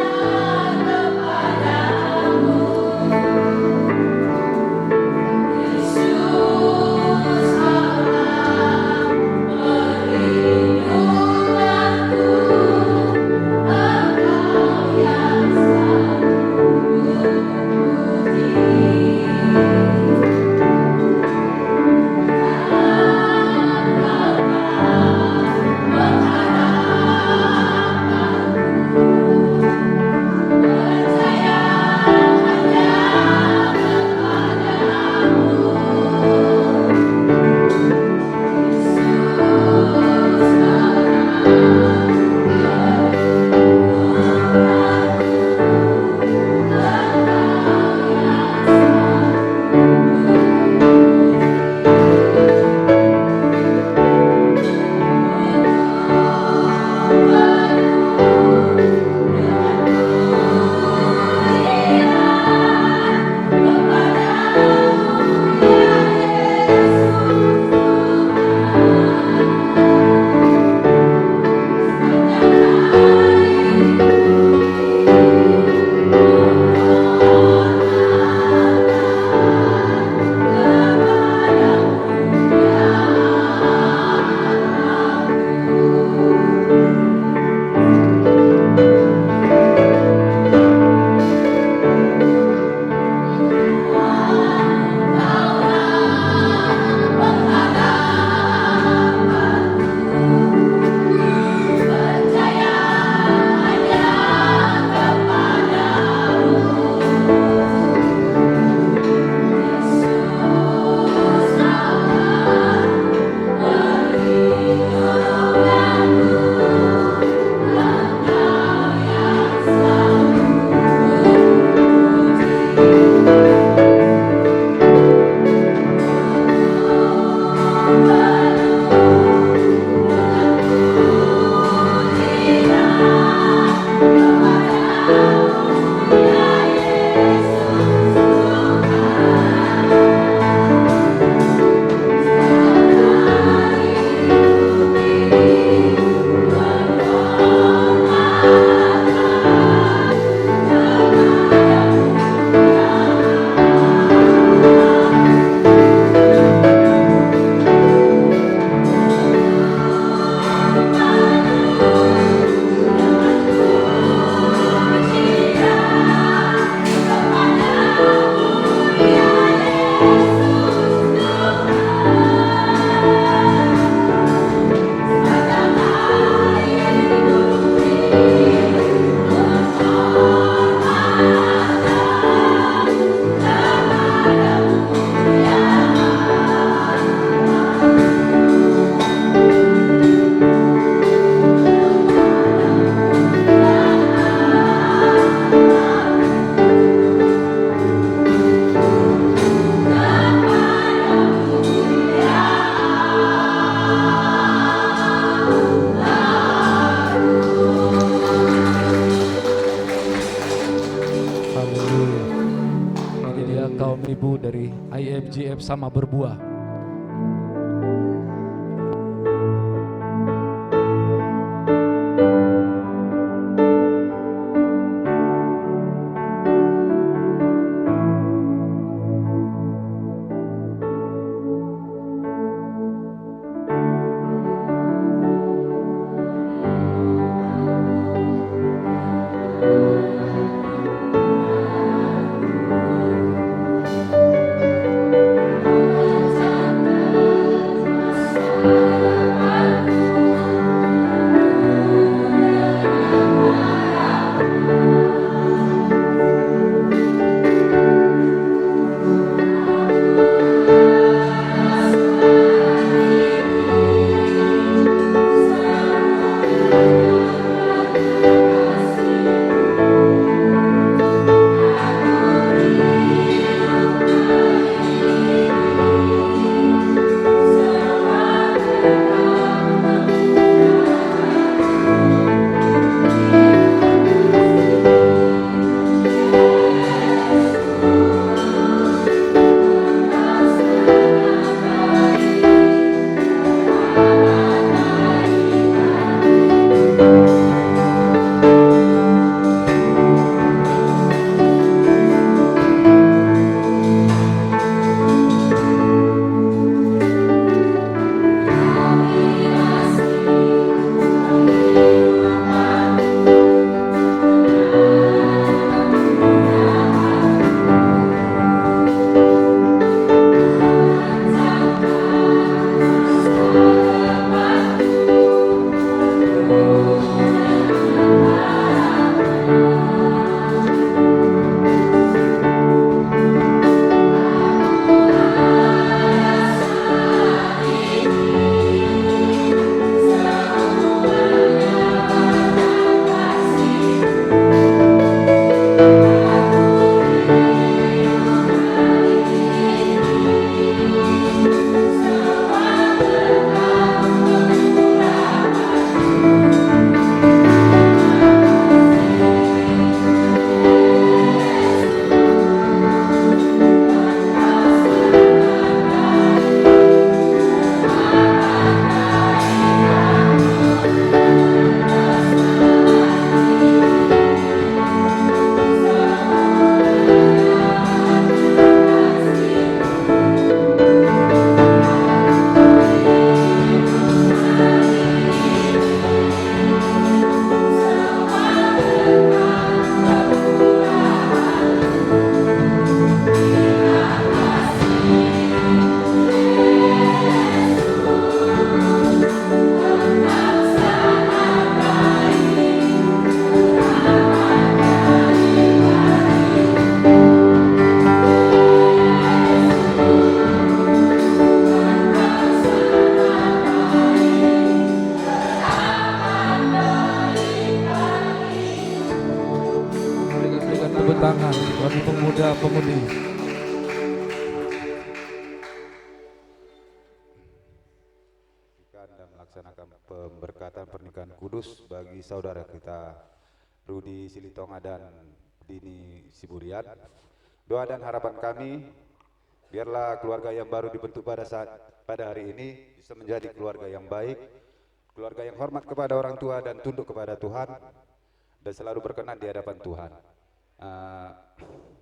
S1: Ibu dari IFGF Sama Berbuah. tangan bagi pemuda-pemudi.
S7: Dan melaksanakan pemberkatan pernikahan kudus bagi saudara kita Rudi Silitonga dan Dini Siburian. Doa dan harapan kami, biarlah keluarga yang baru dibentuk pada hari ini bisa menjadi keluarga yang baik, keluarga yang hormat kepada orang tua dan tunduk kepada Tuhan, dan selalu berkenan di hadapan Tuhan.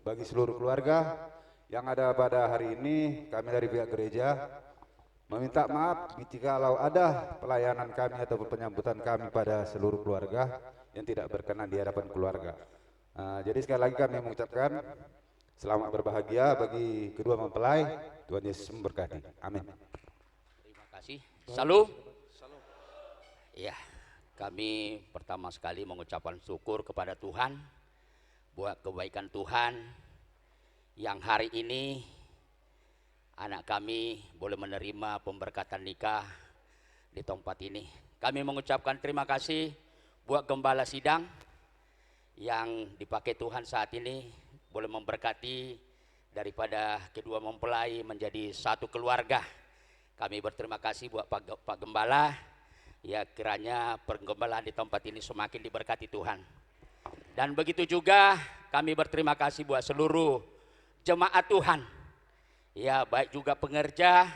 S7: Bagi seluruh keluarga yang ada pada hari ini, kami dari pihak gereja meminta maaf jikalau ada pelayanan kami ataupun penyambutan kami pada seluruh keluarga yang tidak berkenan di hadapan keluarga. Jadi sekali lagi kami mengucapkan selamat berbahagia bagi kedua mempelai. Tuhan Yesus memberkati. Amin.
S8: Terima kasih. Salu. Ya, kami pertama sekali mengucapkan syukur kepada Tuhan buat kebaikan Tuhan yang hari ini anak kami boleh menerima pemberkatan nikah di tempat ini. Kami mengucapkan terima kasih buat gembala sidang yang dipakai Tuhan saat ini boleh memberkati daripada kedua mempelai menjadi satu keluarga. Kami berterima kasih buat Pak Gembala, ya kiranya pergembalaan di tempat ini semakin diberkati Tuhan. Dan begitu juga kami berterima kasih buat seluruh jemaat Tuhan ya baik juga pengerja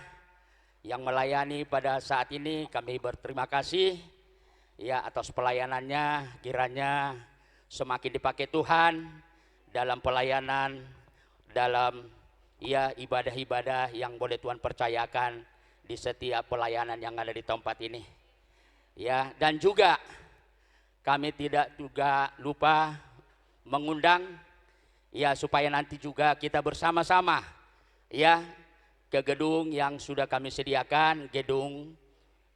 S8: yang melayani pada saat ini. Kami berterima kasih ya atas pelayanannya, kiranya semakin dipakai Tuhan dalam pelayanan, dalam ya ibadah-ibadah yang boleh Tuhan percayakan di setiap pelayanan yang ada di tempat ini. Ya, dan juga kami tidak juga lupa mengundang ya supaya nanti juga kita bersama-sama ya ke gedung yang sudah kami sediakan, gedung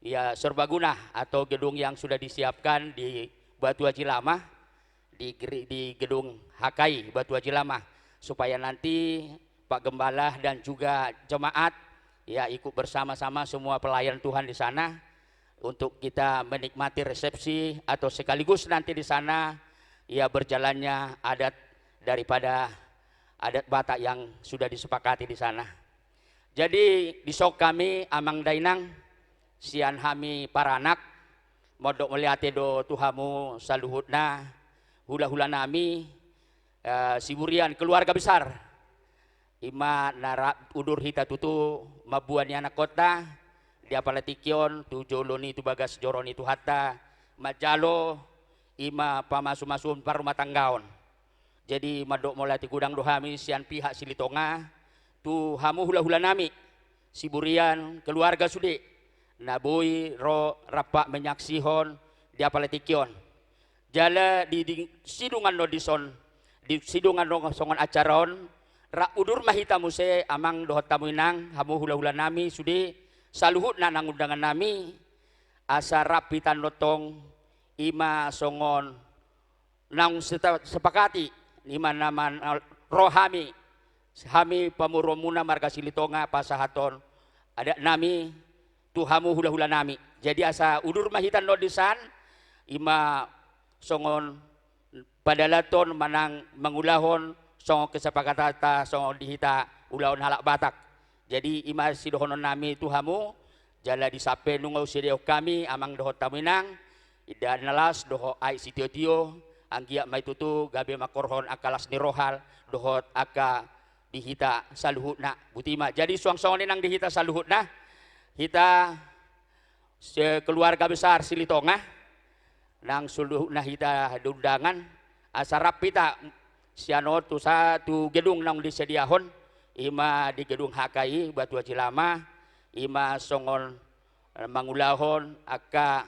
S8: ya serbaguna atau gedung yang sudah disiapkan di Batu Haji Lama, di gedung HKI Batu Haji Lama, supaya nanti Pak Gembala dan juga jemaat ya ikut bersama-sama semua pelayan Tuhan di sana untuk kita menikmati resepsi atau sekaligus nanti di sana ya berjalannya adat daripada adat Batak yang sudah disepakati di sana. Jadi di sok kami amang dainang sian hami paranak modok melihat do tuhamu saluhutna hula-hula nami siburian keluarga besar ima nara udur hita tutu mabuannya anak kota dia palatikion tu joloni tu bagas joroni tu hatta majalo ima pamasu-masun parumah tanggaon. Jadi madok molati gudang dohami sian pihak Silitonga tu hamu hula-hula nami siburian keluarga sude nabui ro rapak menyaksihon dia paletikion jala di sidungan no dison di sidungan no songon acaron ra udur mahita muse amang dohot tamuinang hamu hula-hula nami sude saluhut na nang undangan nami asa rapitan lotong ima songon nang sepakati ima naman rohami hami pamuromuna marga Silitonga pasahaton ada nami tuhamu hula-hula nami. Jadi asa udur mahitan lodisan ima songon padalaton manang mangulahon songon kesepakatata songon dihita ulahon halak Batak. Jadi ima sidohonon nami tuhamu jala disape nungau sideo kami amang dohot taminang ida nalas doho ai sitio-tio anggia maitutu gabe makorhon akalas nirohal dohot aka dihita saluhutna butima. Jadi suang-songon nang dihita saluhutna hita keluarga besar Silitonga nang suluhutna hita undangan asarap hita siano tu satu gedung nang disediahon ima di gedung HKI Batu Haji Lama ima songon mangulahon aka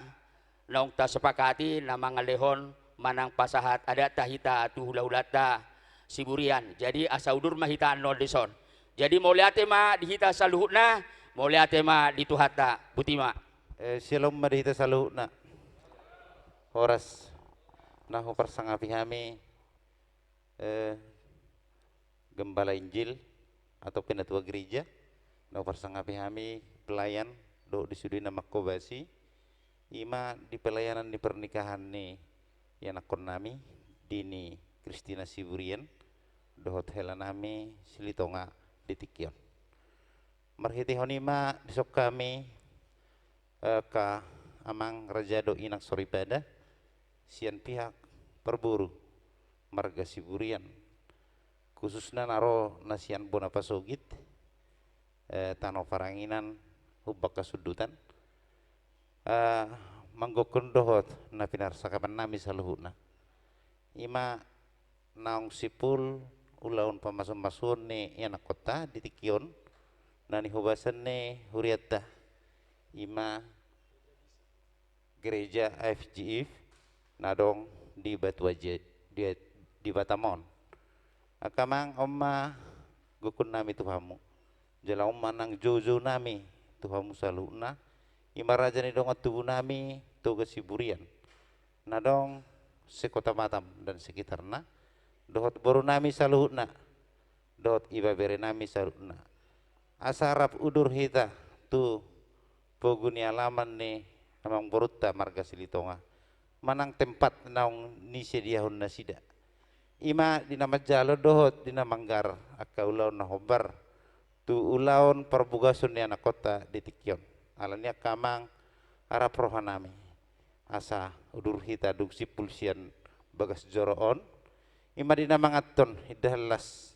S8: nong ta sepakati nama ngalehon manang pasahat ada tahita tu hula-hulata siburian. Jadi asa udur mahita nol dison. Jadi mau lihat ma dihita saluhutna, mau lihat ma di tuhata butima.
S7: Shalom madihita saluhutna. Horas nahu persangapi kami gembala Injil atau penatua gereja nahu persangapi kami pelayan do disudi nama kobasi ima di pelayanan di pernikahan nih yang nakon nami dini Kristina Siburian dohot helanami Silitonga di Tikion marhiti honima disok kami ka amang raja do inak soribada sian pihak perburu marga Siburian khususnya naro nasian bona pasogit tano faranginan hubak kasudutan manggokon dohot na pinarsakapan nami saluhuna ima naong sipul ulaun pamasun-masun ni anak kota di Tikion nani hubasan ni huriatta ima gereja FGF nadong di Batu Haji di Batamon akamang omma gukun nami tuhamu jala omma nang jojo nami tuhamu saluhuna ima raja ni dong tubuh nami toga Siburian nadong sekota Batam dan sekitarna dohot boru nami saluhutna dohot iba bere nami saluhutna asarap udur hita tu poguni alaman ni amang borutta marga Silitonga manang tempat naung nisediahun nasida ima dinama jalo dohot dinamanggar akka ulaun nahobar tu ulaun perbugasun ni anak kota di Tikion alania kamang arap rohanami asa udur hita duksi pulsian bagas joroon ima dina mangaton hidalas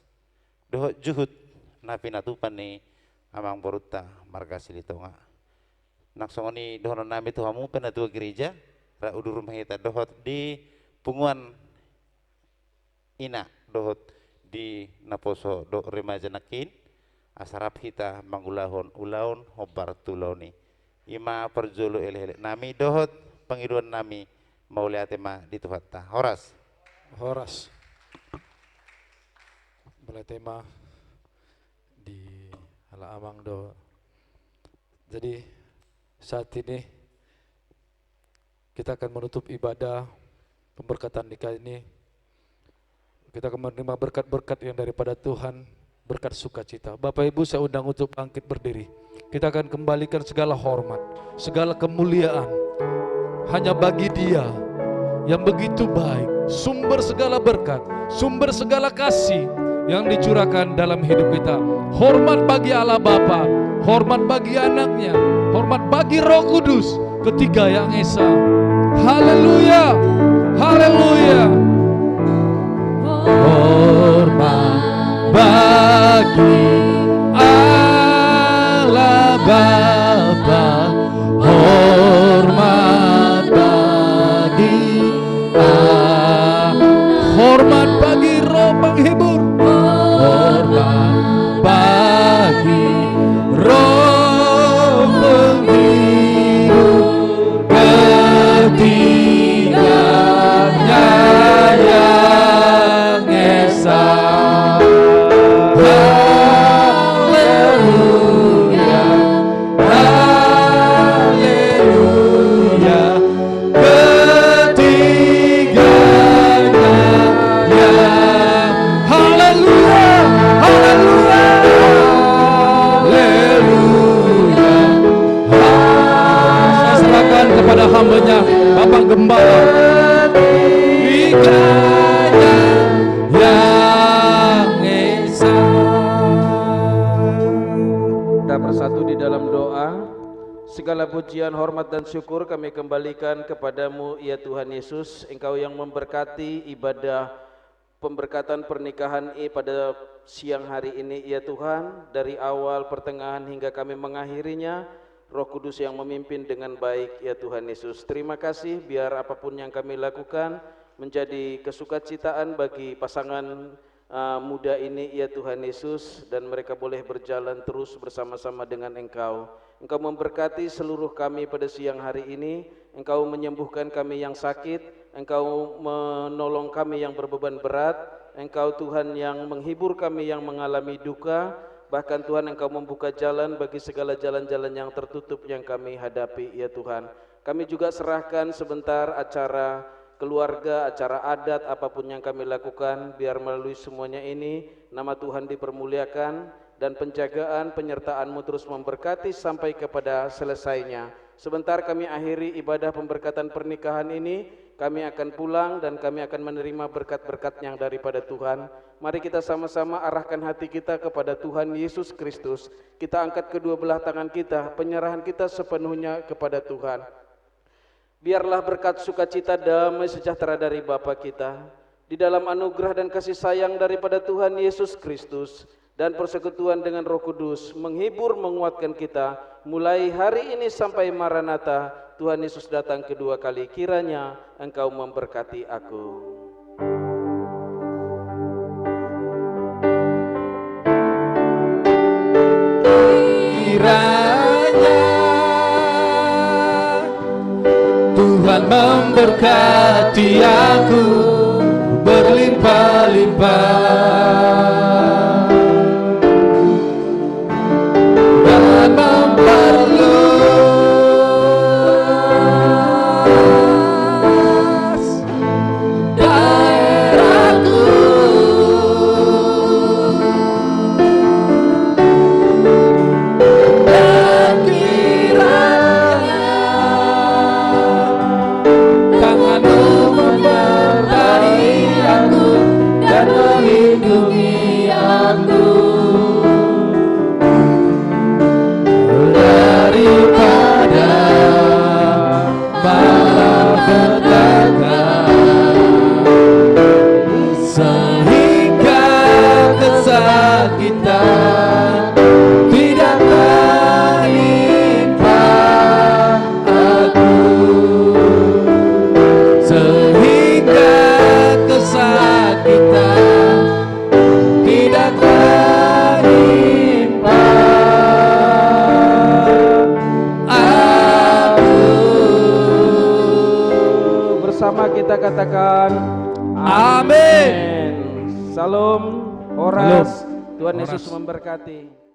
S7: dohot juhud
S9: napi natupan ni amang boruta marga Silitonga. Naksongoni dohono nami tu hamu penatua gereja ra udur rumah kita dohot di punguan ina dohot di naposo do remaja nakin asarap hita mangulahon ulaon hobar tuloni ima perjolo ele nami dohot pengiduan nami mauliate ma di tuhatta horas
S1: boleh tema di ala amang do. Jadi saat ini kita akan menutup ibadah pemberkatan nikah ini. Kita akan menerima berkat-berkat yang daripada Tuhan, berkat sukacita. Bapak Ibu saya undang untuk bangkit berdiri. Kita akan kembalikan segala hormat, segala kemuliaan hanya bagi Dia yang begitu baik, sumber segala berkat, sumber segala kasih yang dicurahkan dalam hidup kita. Hormat bagi Allah Bapa, hormat bagi anaknya, hormat bagi Roh Kudus, ketiga yang esa. Haleluya, haleluya. Hormat bagi Allah Bapa, hormat bagi hormat bagi Roh penghibur, hormat bagi Roh penghibur, ketiganya yang esa. Haleluya, haleluya, ketiganya yang haleluya, haleluya, haleluya. Saya serahkan kepada hamba-Nya Bapak Gembala, ketiganya yang esa.
S2: Kita bersatu di dalam doa. Segala pujian, hormat dan syukur kami kembalikan kepadamu ya Tuhan Yesus. Engkau yang memberkati ibadah pemberkatan pernikahan pada siang hari ini ya Tuhan. Dari awal, pertengahan hingga kami mengakhirinya, Roh Kudus yang memimpin dengan baik ya Tuhan Yesus. Terima kasih biar apapun yang kami lakukan menjadi kesukacitaan bagi pasangan muda ini ya Tuhan Yesus, dan mereka boleh berjalan terus bersama-sama dengan Engkau. Engkau memberkati seluruh kami pada siang hari ini. Engkau menyembuhkan kami yang sakit, Engkau menolong kami yang berbeban berat, Engkau Tuhan yang menghibur kami yang mengalami duka. Bahkan Tuhan Engkau membuka jalan bagi segala jalan-jalan yang tertutup yang kami hadapi ya Tuhan. Kami juga serahkan sebentar acara keluarga, acara adat, apapun yang kami lakukan, biar melalui semuanya ini nama Tuhan dipermuliakan dan penjagaan penyertaan-Mu terus memberkati sampai kepada selesainya. Sebentar kami akhiri ibadah pemberkatan pernikahan ini, kami akan pulang dan kami akan menerima berkat-berkat yang daripada Tuhan. Mari kita sama-sama arahkan hati kita kepada Tuhan Yesus Kristus. Kita angkat kedua belah tangan kita, penyerahan kita sepenuhnya kepada Tuhan. Biarlah berkat sukacita, damai sejahtera dari Bapa kita, di dalam anugerah dan kasih sayang daripada Tuhan Yesus Kristus, dan persekutuan dengan Roh Kudus menghibur, menguatkan kita mulai hari ini sampai Maranatha, Tuhan Yesus datang kedua kali. Kiranya Engkau memberkati aku.
S1: Kiranya Tuhan memberkati aku berlimpah-limpah dan memperluas daerahku, dan kiranya tangan-Mu memberkati aku dan melindungi aku daripada malapetaka, sehingga kesakitan
S2: katakan
S1: Amin.
S2: Salam, Horas, Tuhan
S1: Horas.
S2: Yesus memberkati.